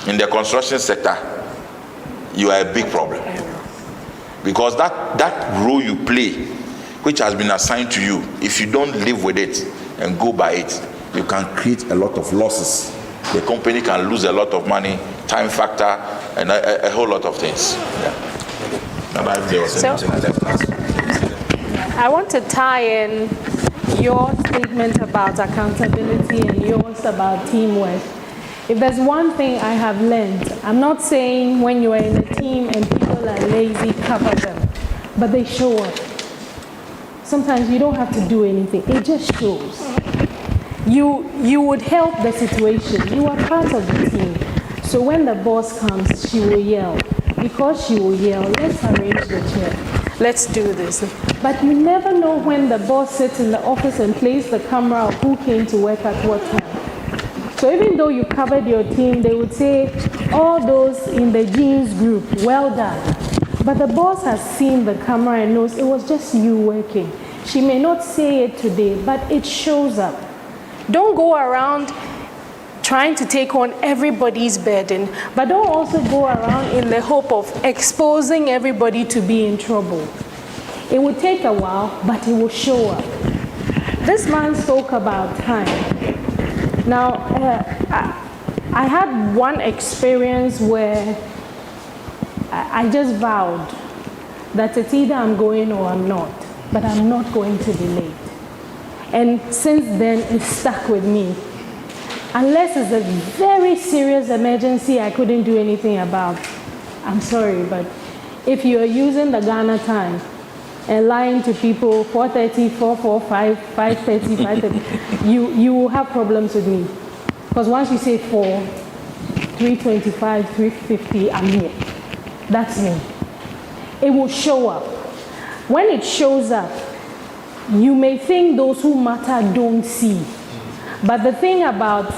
in the construction sector, you are a big problem. Because that role you play, which has been assigned to you, if you don't live with it and go by it, you can create a lot of losses. The company can lose a lot of money, time factor, and a whole lot of things. I want to tie in your statement about accountability and yours about teamwork. If there's one thing I have learned, I'm not saying when you are in a team and people are lazy, cover them, but they show up. Sometimes you don't have to do anything, it just shows. You would help the situation. You are part of the team. So when the boss comes, she will yell. Because she will yell, let's arrange the chair. Let's do this. But you never know when the boss sits in the office and plays the camera of who came to work at what time. So even though you covered your team, they would say, all those in the jeans group, well done. But the boss has seen the camera and knows it was just you working. She may not say it today, but it shows up. Don't go around trying to take on everybody's burden, but don't also go around in the hope of exposing everybody to be in trouble. It will take a while, but it will show up. This man spoke about time. Now, I had one experience where I just vowed that it's either I'm going or I'm not, but I'm not going to be late. And since then, it's stuck with me. Unless it's a very serious emergency I couldn't do anything about, I'm sorry, but if you're using the Ghana time and lying to people 4:30, 4:45, 5:30, 5:30, you will have problems with me. Because once you say 4, 3:25, 3:50, I'm here. That's me. It will show up. When it shows up, you may think those who matter don't see. But the thing about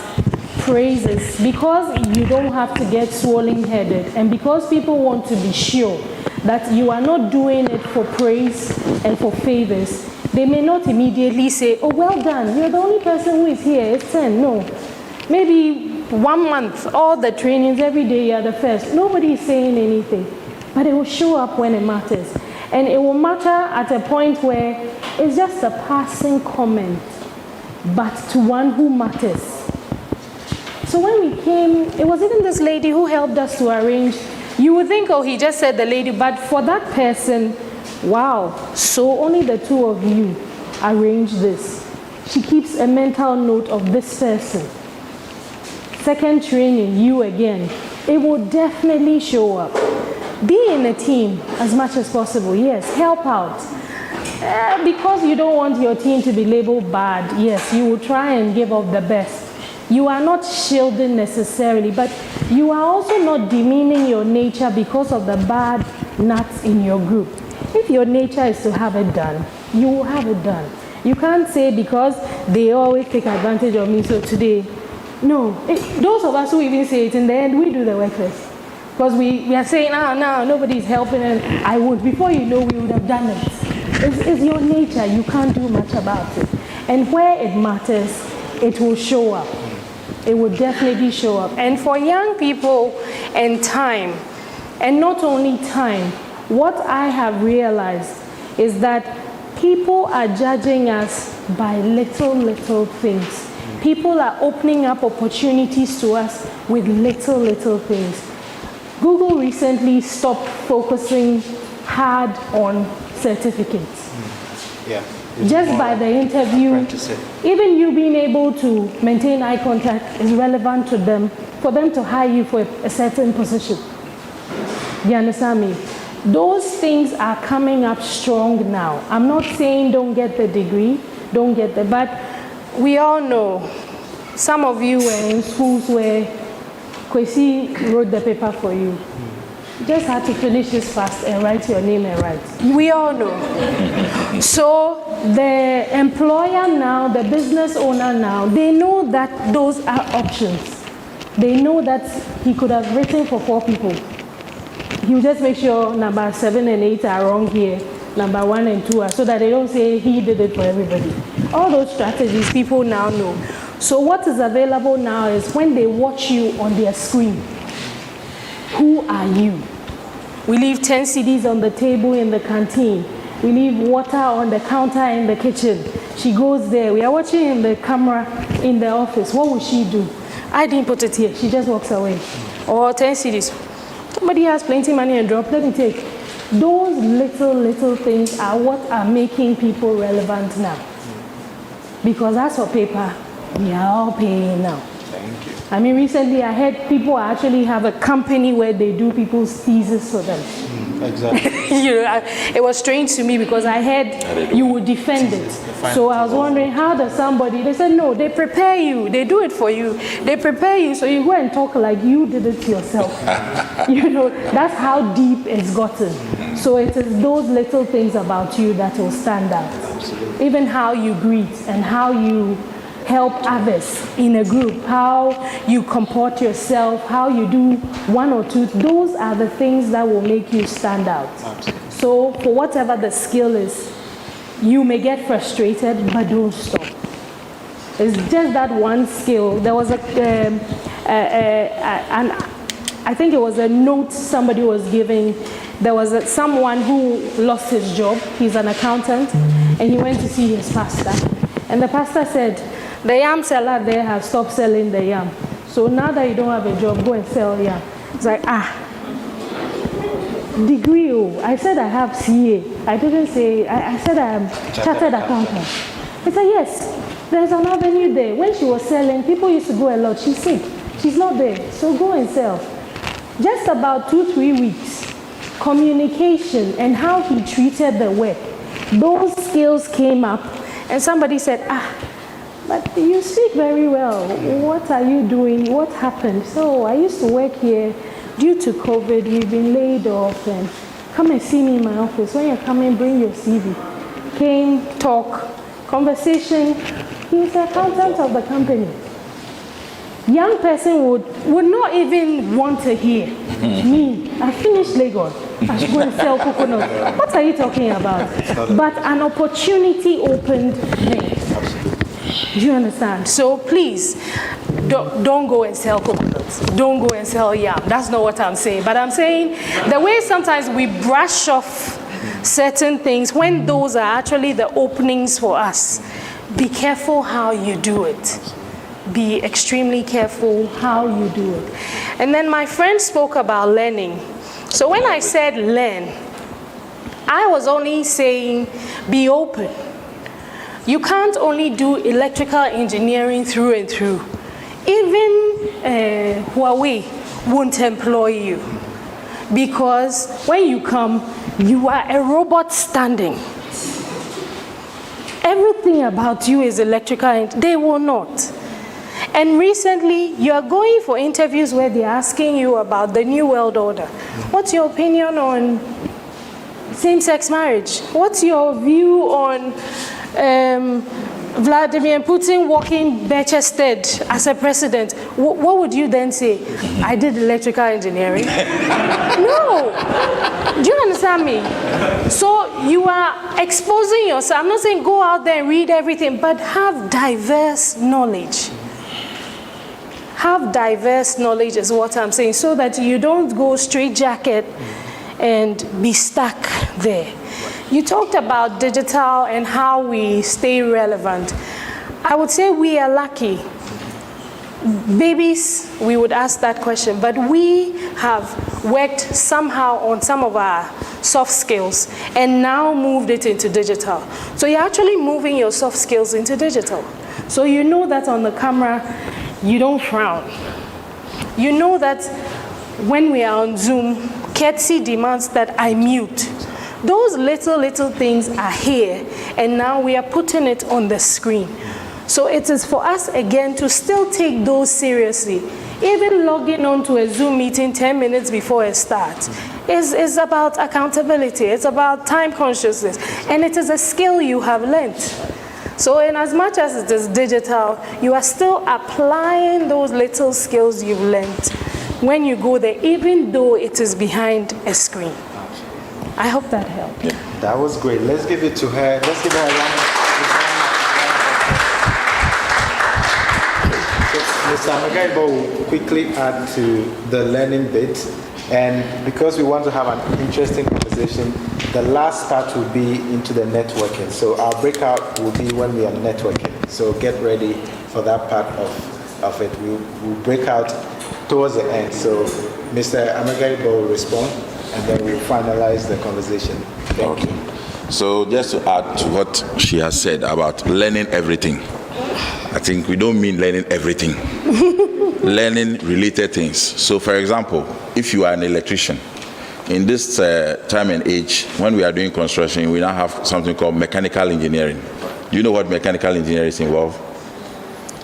praise is because you don't have to get swollen-headed and because people want to be sure that you are not doing it for praise and for favors, they may not immediately say, oh, well done, you're the only person who is here, it's 10. No. Maybe 1 month, all the trainings, every day you're the first. Nobody is saying anything, but it will show up when it matters. And it will matter at a point where it's just a passing comment, but to one who matters. So when we came, it was even this lady who helped us to arrange. You would think, oh, he just said the lady, but for that person, wow, so only the two of you arranged this. She keeps a mental note of this person. Second training, you again. It will definitely show up. Be in a team as much as possible. Yes, help out. Because you don't want your team to be labeled bad, yes, you will try and give up the best. You are not shielding necessarily, but you are also not demeaning your nature because of the bad nuts in your group. If your nature is to have it done, you will have it done. You can't say because they always take advantage of me, so today, no. Those of us who even say it in the end, we do the work first. Because we are saying, no, nobody's helping, and I won't. Before you know, we would have done it. It's your nature. You can't do much about it. And where it matters, it will show up. It will definitely show up. And for young people and time, and not only time, what I have realized is that people are judging us by little things. People are opening up opportunities to us with little things. Google recently stopped focusing hard on certificates. Yeah. Just by the interview, even you being able to maintain eye contact is relevant to them, for them to hire you for a certain position. You understand me? Those things are coming up strong now. I'm not saying don't get the degree, don't get the, but we all know some of you were in schools where Kwesi wrote the paper for you. You just had to finish this fast and write your name and write. We all know. So the employer now, the business owner now, they know that those are options. They know that he could have written for 4 people. He will just make sure number 7 and 8 are wrong here, number 1 and 2 are, so that they don't say he did it for everybody. All those strategies people now know. So what is available now is when they watch you on their screen, who are you? We leave 10 CDs on the table in the canteen. We leave water on the counter in the kitchen. She goes there. We are watching in the camera in the office. What will she do? I didn't put it here. She just walks away. Or 10 CDs. Somebody has plenty money and drop. Let me take. Those little things are what are making people relevant now. Because as for paper, we are all paying now. Thank you. I mean, recently I heard people actually have a company where they do people's thesis for them. Exactly. It was strange to me because I heard you would defend it. So I was wondering, how does somebody, they said, no, they prepare you. They do it for you. They prepare you so you go and talk like you did it yourself. That's how deep it's gotten. So it is those little things about you that will stand out. Absolutely. Even how you greet and how you help others in a group, how you comport yourself, how you do 1 or 2, those are the things that will make you stand out. Absolutely. So for whatever the skill is, you may get frustrated, but don't stop. It's just that one skill. There was I think it was a note somebody was giving. There was someone who lost his job. He's an accountant, and he went to see his pastor. And the pastor said, the yam seller there has stopped selling the yam. So now that you don't have a job, go and sell yam. It's like, degree. I said I have CA. I didn't say, I said I am chartered accountant. He said, yes, there's an avenue there. When she was selling, people used to go a lot. She's sick. She's not there. So go and sell. Just about 2-3 weeks, communication and how he treated the work, those skills came up. And somebody said, but you speak very well. What are you doing? What happened? So I used to work here. Due to COVID, we've been laid off. And come and see me in my office. When you're coming, bring your CV. Came, talk, conversation. He's the accountant of the company. Young person would not even want to hear me. I finished Lagos. I should go and sell coconut. What are you talking about? But an opportunity opened there. Do you understand? So please, don't go and sell coconuts. Don't go and sell yam. That's not what I'm saying. But I'm saying the way sometimes we brush off certain things when those are actually the openings for us. Be careful how you do it. Be extremely careful how you do it. And then my friend spoke about learning. So when I said learn, I was only saying be open. You can't only do electrical engineering through and through. Even Huawei won't employ you because when you come, you are a robot standing. Everything about you is electrical. They will not. And recently, you are going for interviews where they're asking you about the New World Order. What's your opinion on same-sex marriage? What's your view on Vladimir Putin walking bare-chested as a president? What would you then say? I did electrical engineering. No. Do you understand me? So you are exposing yourself. I'm not saying go out there and read everything, but have diverse knowledge. Have diverse knowledge is what I'm saying, so that you don't go straitjacket and be stuck there. You talked about digital and how we stay relevant. I would say we are lucky. Babies, we would ask that question, but we have worked somehow on some of our soft skills and now moved it into digital. So you're actually moving your soft skills into digital. So you know that on the camera, you don't frown. You know that when we are on Zoom, courtesy demands that I mute. Those little things are here, and now we are putting it on the screen. So it is for us again to still take those seriously. Even logging on to a Zoom meeting 10 minutes before it starts is about accountability. It's about time consciousness, and it is a skill you have learned. So in as much as it is digital, you are still applying those little skills you've learned when you go there, even though it is behind a screen. I hope that helped. Yeah. That was great. Let's give it to her. Let's give her a round of applause. Mr. Amagaibo will quickly add to the learning bit. And because we want to have an interesting conversation, the last part will be into the networking. So our breakout will be when we are networking. So get ready for that part of it. We'll break out towards the end. So Mr. Amagaibo will respond, and then we'll finalize the conversation. Thank you. So just to add to what she has said about learning everything, I think we don't mean learning everything. Learning related things. So for example, if you are an electrician, in this time and age, when we are doing construction, we now have something called mechanical engineering. Do you know what mechanical engineering is involved?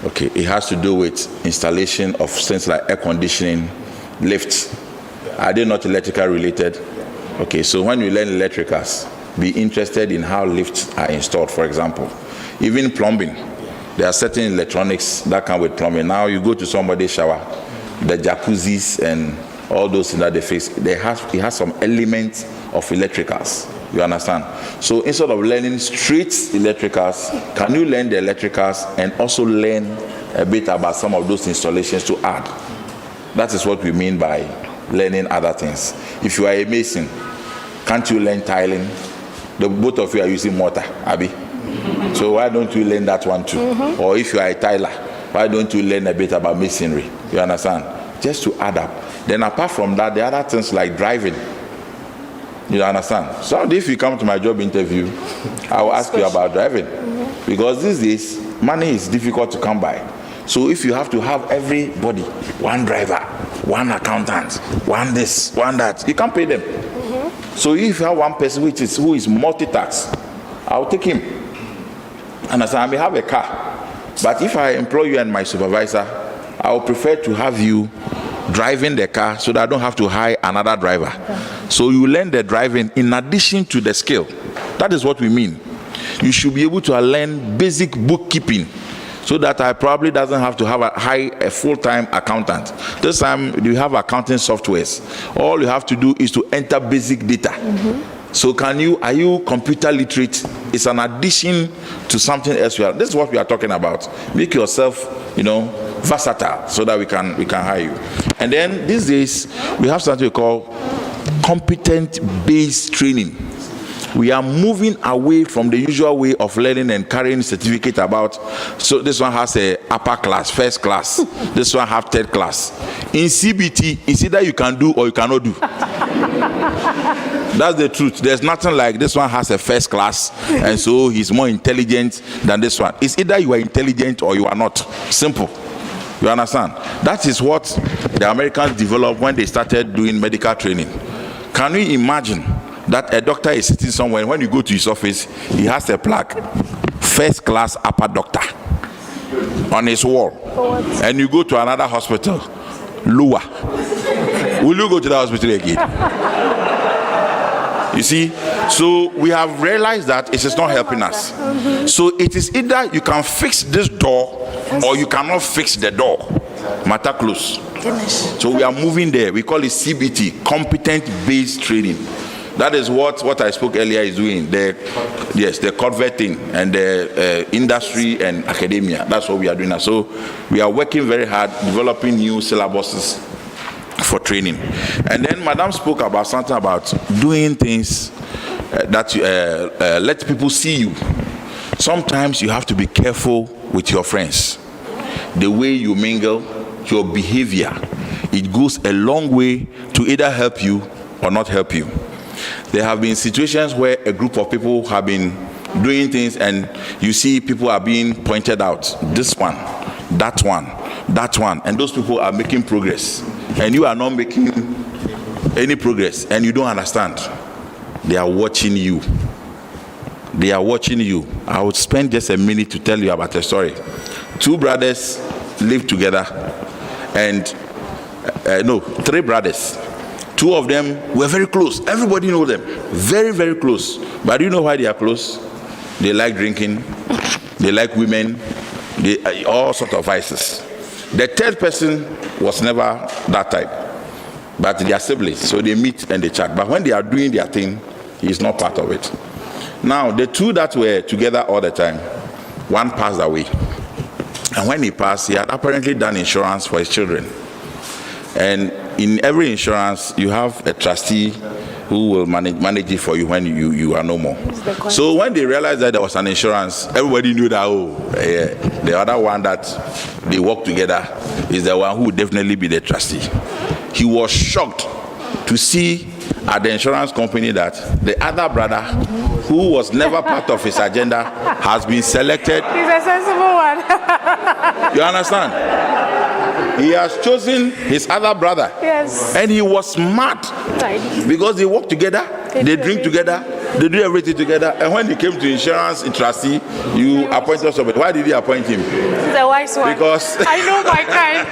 Okay, it has to do with installation of things like air conditioning, lifts. Are they not electrical related? Okay, so when you learn electricals, be interested in how lifts are installed, for example. Even plumbing. There are certain electronics that come with plumbing. Now you go to somebody's shower, the jacuzzis and all those things that they face, it has some elements of electricals. You understand? So instead of learning straight electricals, can you learn the electricals and also learn a bit about some of those installations to add? That is what we mean by learning other things. If you are a mason, can't you learn tiling? Both of you are using mortar, Abby. So why don't you learn that one too? Mm-hmm. Or if you are a tiler, why don't you learn a bit about masonry? You understand? Just to add up. Then apart from that, there are other things like driving. You understand? So if you come to my job interview, I will ask you about driving. Because these days, money is difficult to come by. So if you have to have everybody, one driver, one accountant, one this, one that, you can't pay them. So if you have one person who is multitask, I'll take him. And I may have a car. But if I employ you and my supervisor, I would prefer to have you driving the car so that I don't have to hire another driver. So you learn the driving in addition to the skill. That is what we mean. You should be able to learn basic bookkeeping so that I probably doesn't have to have a full-time accountant. This time you have accounting softwares. All you have to do is to enter basic data. So are you computer literate? It's an addition to something else. This is what we are talking about. Make yourself, versatile so that we can hire you. And then these days we have something we call competent-based training. We are moving away from the usual way of learning and carrying certificate about, so this one has a upper class, first class, this one have third class. In CBT, it's either you can do or you cannot do. That's the truth. There's nothing like this one has a first class and so he's more intelligent than this one. It's either you are intelligent or you are not. Simple. You understand? That is what the Americans developed when they started doing medical training. Can you imagine that a doctor is sitting somewhere, and when you go to his office, he has a plaque, first class upper doctor, on his wall. And you go to another hospital, lower. Will you go to the hospital again? You see? So we have realized that it is not helping us. So it is either you can fix this door or you cannot fix the door. Matter close. So we are moving there. We call it CBT, competent-based training. That is what I spoke earlier is doing. The convert thing and the industry and academia. That's what we are doing now. So we are working very hard developing new syllabuses for training. And then Madam spoke about something about doing things that let people see you. Sometimes you have to be careful with your friends. The way you mingle, your behavior, it goes a long way to either help you or not help you. There have been situations where a group of people have been doing things and you see people are being pointed out. This one, that one, and those people are making progress. And you are not making any progress and you don't understand. They are watching you. They are watching you. I would spend just a minute to tell you about a story. Two brothers lived together and, three brothers. Two of them were very close. Everybody knows them. Very, very close. But do you know why they are close? They like drinking. They like women. All sorts of vices. The third person was never that type. But they are siblings. So they meet and they chat. But when they are doing their thing, he is not part of it. Now, the two that were together all the time, one passed away. And when he passed, he had apparently done insurance for his children. And in every insurance, you have a trustee who will manage it for you when you are no more. So when they realized that there was an insurance, everybody knew that, the other one that they work together is the one who would definitely be the trustee. He was shocked to see at the insurance company that the other brother, who was never part of his agenda, has been selected. He's a sensible one. You understand? He has chosen his other brother. Yes. And he was mad because they work together, they drink together, they do everything together. And when he came to insurance trustee, you appointed somebody. Why did he appoint him? He's a wise one. Because I know my kind.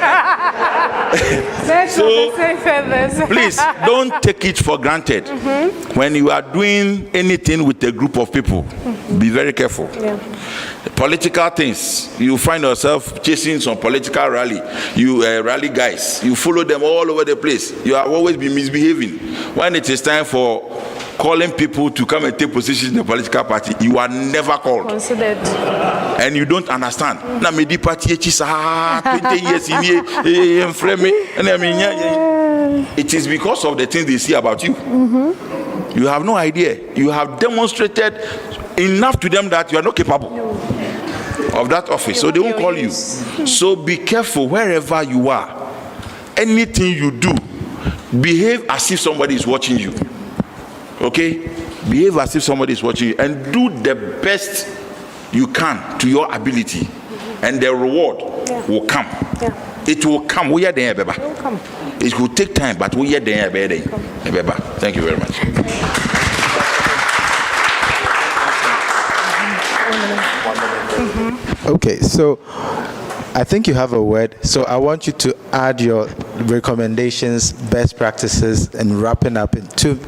So please don't take it for granted. When you are doing anything with a group of people, be very careful. Political things, you find yourself chasing some political rally, rally guys, you follow them all over the place. You have always been misbehaving. When it is time for calling people to come and take positions in the political party, you are never called. Considered. And you don't understand. Na me di party 20 years in frame. It is because of the things they see about you. You have no idea. You have demonstrated enough to them that you are not capable of that office, so they won't call you. So be careful wherever you are. Anything you do, behave as if somebody is watching you. Okay? Behave as if somebody is watching you and do the best you can to your ability, and the reward will come. It will come. We are there, Beba. It will come. It will take time, but we are there, Beba. Thank you very much. Okay, so I think you have a word. So I want you to add your recommendations, best practices, and wrapping up in two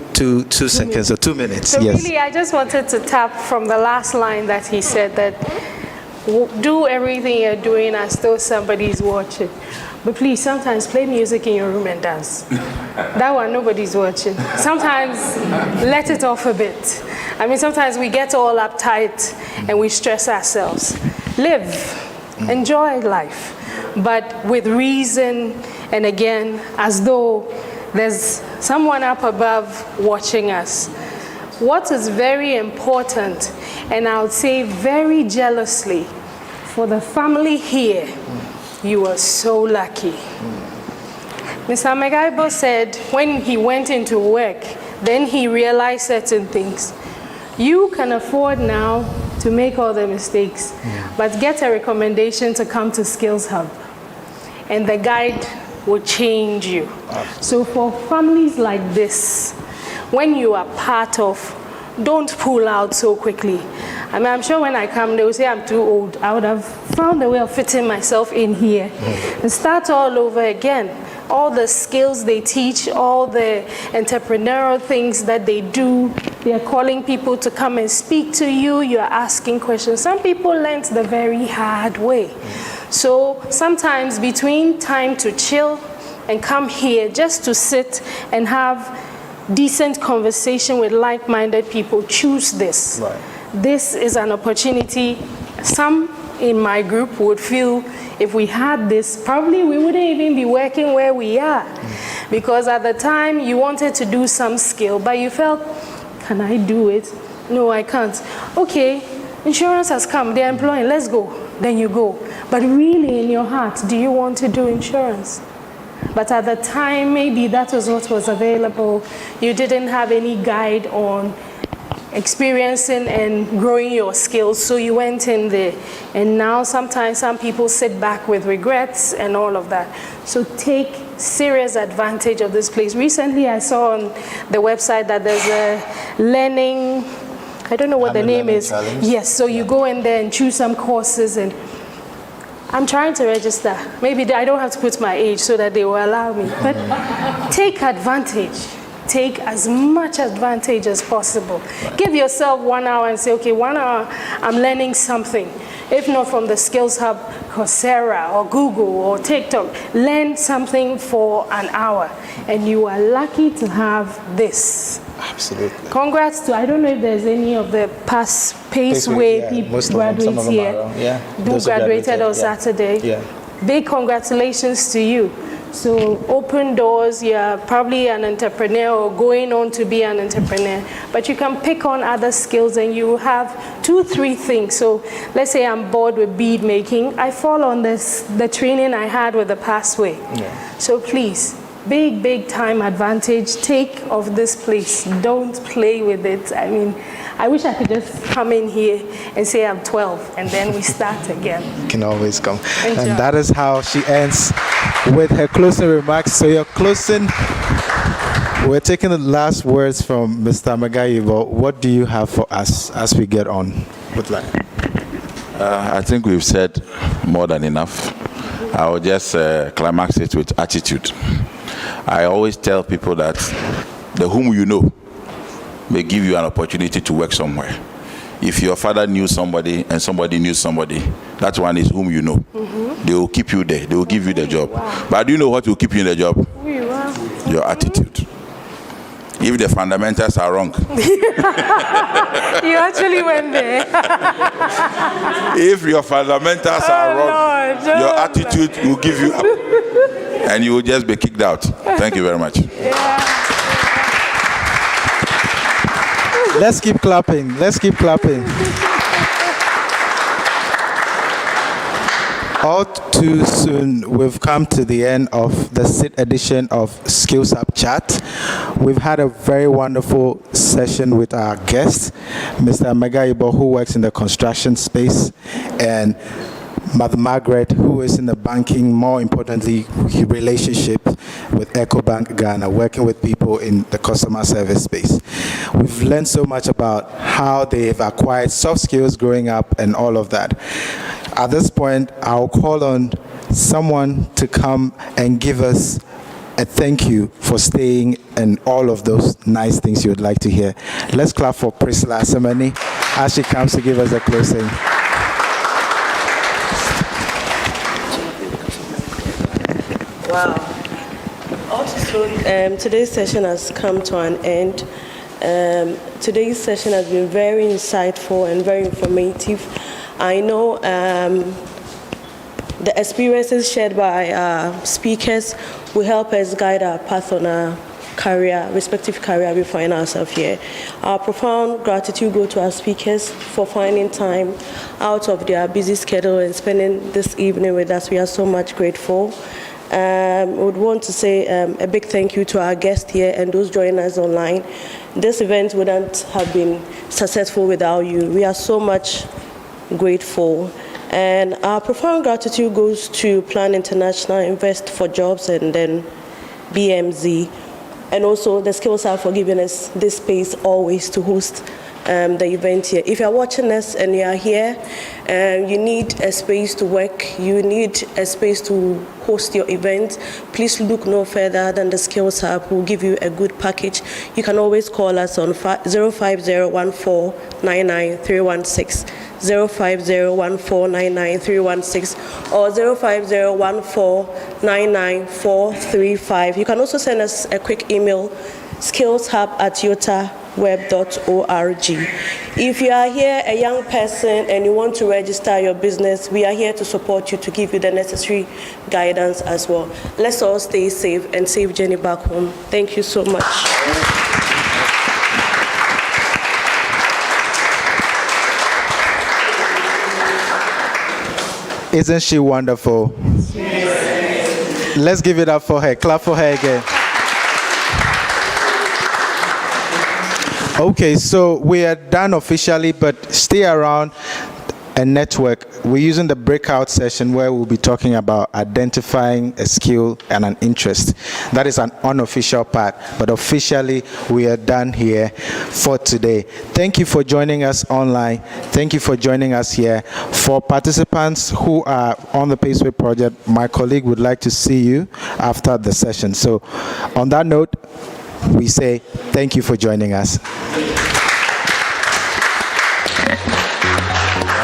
seconds or 2 minutes. So yes. really, I just wanted to tap from the last line that he said, that do everything you're doing as though somebody's watching. But please, sometimes play music in your room and dance. That one, nobody's watching. Sometimes let it off a bit. I mean, sometimes we get all uptight and we stress ourselves. Live, enjoy life, but with reason, and again, as though there's someone up above watching us. What is very important, and I would say very jealously, for the family here, you are so lucky. Mr. Megaibo said when he went into work, then he realized certain things. You can afford now to make all the mistakes, but get a recommendation to come to Skills Hub, and the guide will change you. So for families like this, when you are part of, don't pull out so quickly. I mean, I'm sure when I come, they will say I'm too old. I would have found a way of fitting myself in here and start all over again. All the skills they teach, all the entrepreneurial things that they do, they are calling people to come and speak to you, you are asking questions. Some people learned the very hard way. So sometimes between time to chill and come here just to sit and have decent conversation with like-minded people, choose this. Right. This is an opportunity. Some in my group would feel if we had this, probably we wouldn't even be working where we are. Because at the time you wanted to do some skill, but you felt, can I do it? No, I can't. Okay, insurance has come, they're employing, let's go. Then you go. But really in your heart, do you want to do insurance? But at the time, maybe that was what was available. You didn't have any guide on experiencing and growing your skills, so you went in there. And now sometimes some people sit back with regrets and all of that. So take serious advantage of this place. Recently I saw on the website that there's a learning, I don't know what the name is. Challenge. Yes, so you go in there and choose some courses, and I'm trying to register. Maybe I don't have to put my age so that they will allow me. But take advantage. Take as much advantage as possible. Give yourself 1 hour and say, okay, 1 hour, I'm learning something. If not from the Skills Hub, Coursera or Google or TikTok, learn something for an hour. And you are lucky to have this. Absolutely. Congrats to, I don't know if there's any of the past Paceway people graduates here who graduated on Saturday. Yeah. Big congratulations to you. So open doors, you're probably an entrepreneur or going on to be an entrepreneur, but you can pick on other skills and you have 2-3 things. So let's say I'm bored with bead making, I fall on the training I had with the Pathway. Yeah. So please, big time advantage, take of this place, don't play with it. I mean, I wish I could just come in here and say I'm 12 and then we start again. You can always come. Enjoy. And that is how she ends with her closing remarks. So you're closing. We're taking the last words from Mr. Megaibo. What do you have for us as we get on with life? I think we've said more than enough. I will just climax it with attitude. I always tell people that the whom you know may give you an opportunity to work somewhere. If your father knew somebody and somebody knew somebody, that one is whom you know. Mm-hmm. They will keep you there. They will give you the job. Wow. But do you know what will keep you in the job? Your attitude. If the fundamentals are wrong. You actually went there. If your fundamentals are wrong, your attitude will give you up. And you will just be kicked out. Thank you very much. Yeah. Let's keep clapping. Let's keep clapping. All too soon, we've come to the end of the 6th edition of Skills Hub Chat. We've had a very wonderful session with our guest, Mr. Megaibo, who works in the construction space, and Mother Margaret, who is in the banking, more importantly, relationship with EcoBank Ghana, working with people in the customer service space. We've learned so much about how they've acquired soft skills growing up and all of that. At this point, I'll call on someone to come and give us a thank you for staying and all of those nice things you would like to hear. Let's clap for Priscilla Asemani as she comes to give us a closing. Wow. Also, today's session has come to an end. Today's session has been very insightful and very informative. I know the experiences shared by our speakers will help us guide our path on our career, respective career we find ourselves here. Our profound gratitude goes to our speakers for finding time out of their busy schedule and spending this evening with us. We are so much grateful. Would want to say a big thank you to our guests here and those joining us online. This event wouldn't have been successful without you. We are so much grateful. And our profound gratitude goes to Plan International, Invest for Jobs, and then BMZ, and also the Skills Hub for giving us this space always to host the event here. If you're watching us and you are here, you need a space to work, you need a space to host your event, please look no further than the Skills Hub. We'll give you a good package. You can always call us on 05014993316, 05014993316, or 05014999435. You can also send us a quick email, skillshub@yotaweb.org. If you are here, a young person, and you want to register your business, we are here to support you, to give you the necessary guidance as well. Let's all stay safe and safe journey back home. Thank you so much. Isn't she wonderful? Let's give it up for her. Clap for her again. Okay, so we are done officially, but stay around and network. We're using the breakout session where we'll be talking about identifying a skill and an interest. That is an unofficial part, but officially we are done here for today. Thank you for joining us online. Thank you for joining us here. For participants who are on the Paceway project, my colleague would like to see you after the session. So on that note, we say thank you for joining us.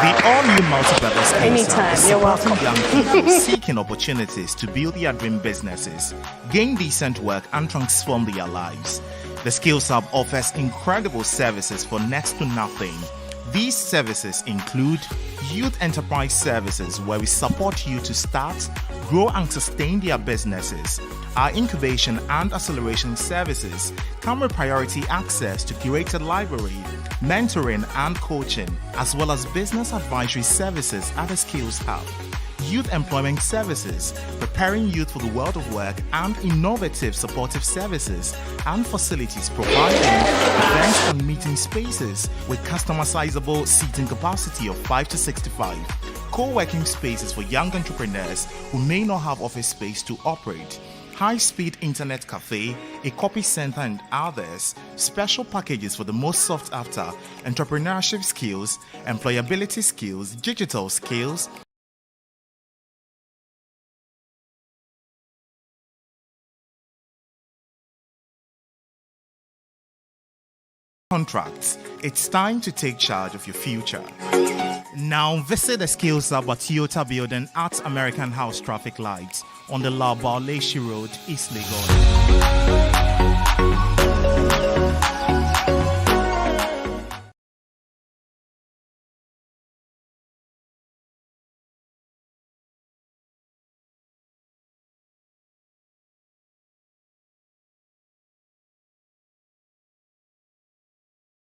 The all-new multi-purpose skills Anytime, hub you're welcome. young people seeking opportunities to build their dream businesses, gain decent work, and transform their lives. The Skills Hub offers incredible services for next to nothing. These services include Youth Enterprise Services, where we support you to start, grow, and sustain their businesses. Our incubation and acceleration services come with priority access to curated library, mentoring and coaching, as well as business advisory services at the Skills Hub. Youth Employment Services, preparing youth for the world of work, and innovative supportive services and facilities providing events and meeting spaces with customizable seating capacity of 5 to 65, co-working spaces for young entrepreneurs who may not have office space to operate, high-speed internet cafe, a copy center, and others, special packages for the most sought after entrepreneurship skills, employability skills, digital skills, contracts. It's time to take charge of your future. Now visit the Skills Hub at Toyota Building at American House Traffic Lights on the Labar Leshi Road, East Legon.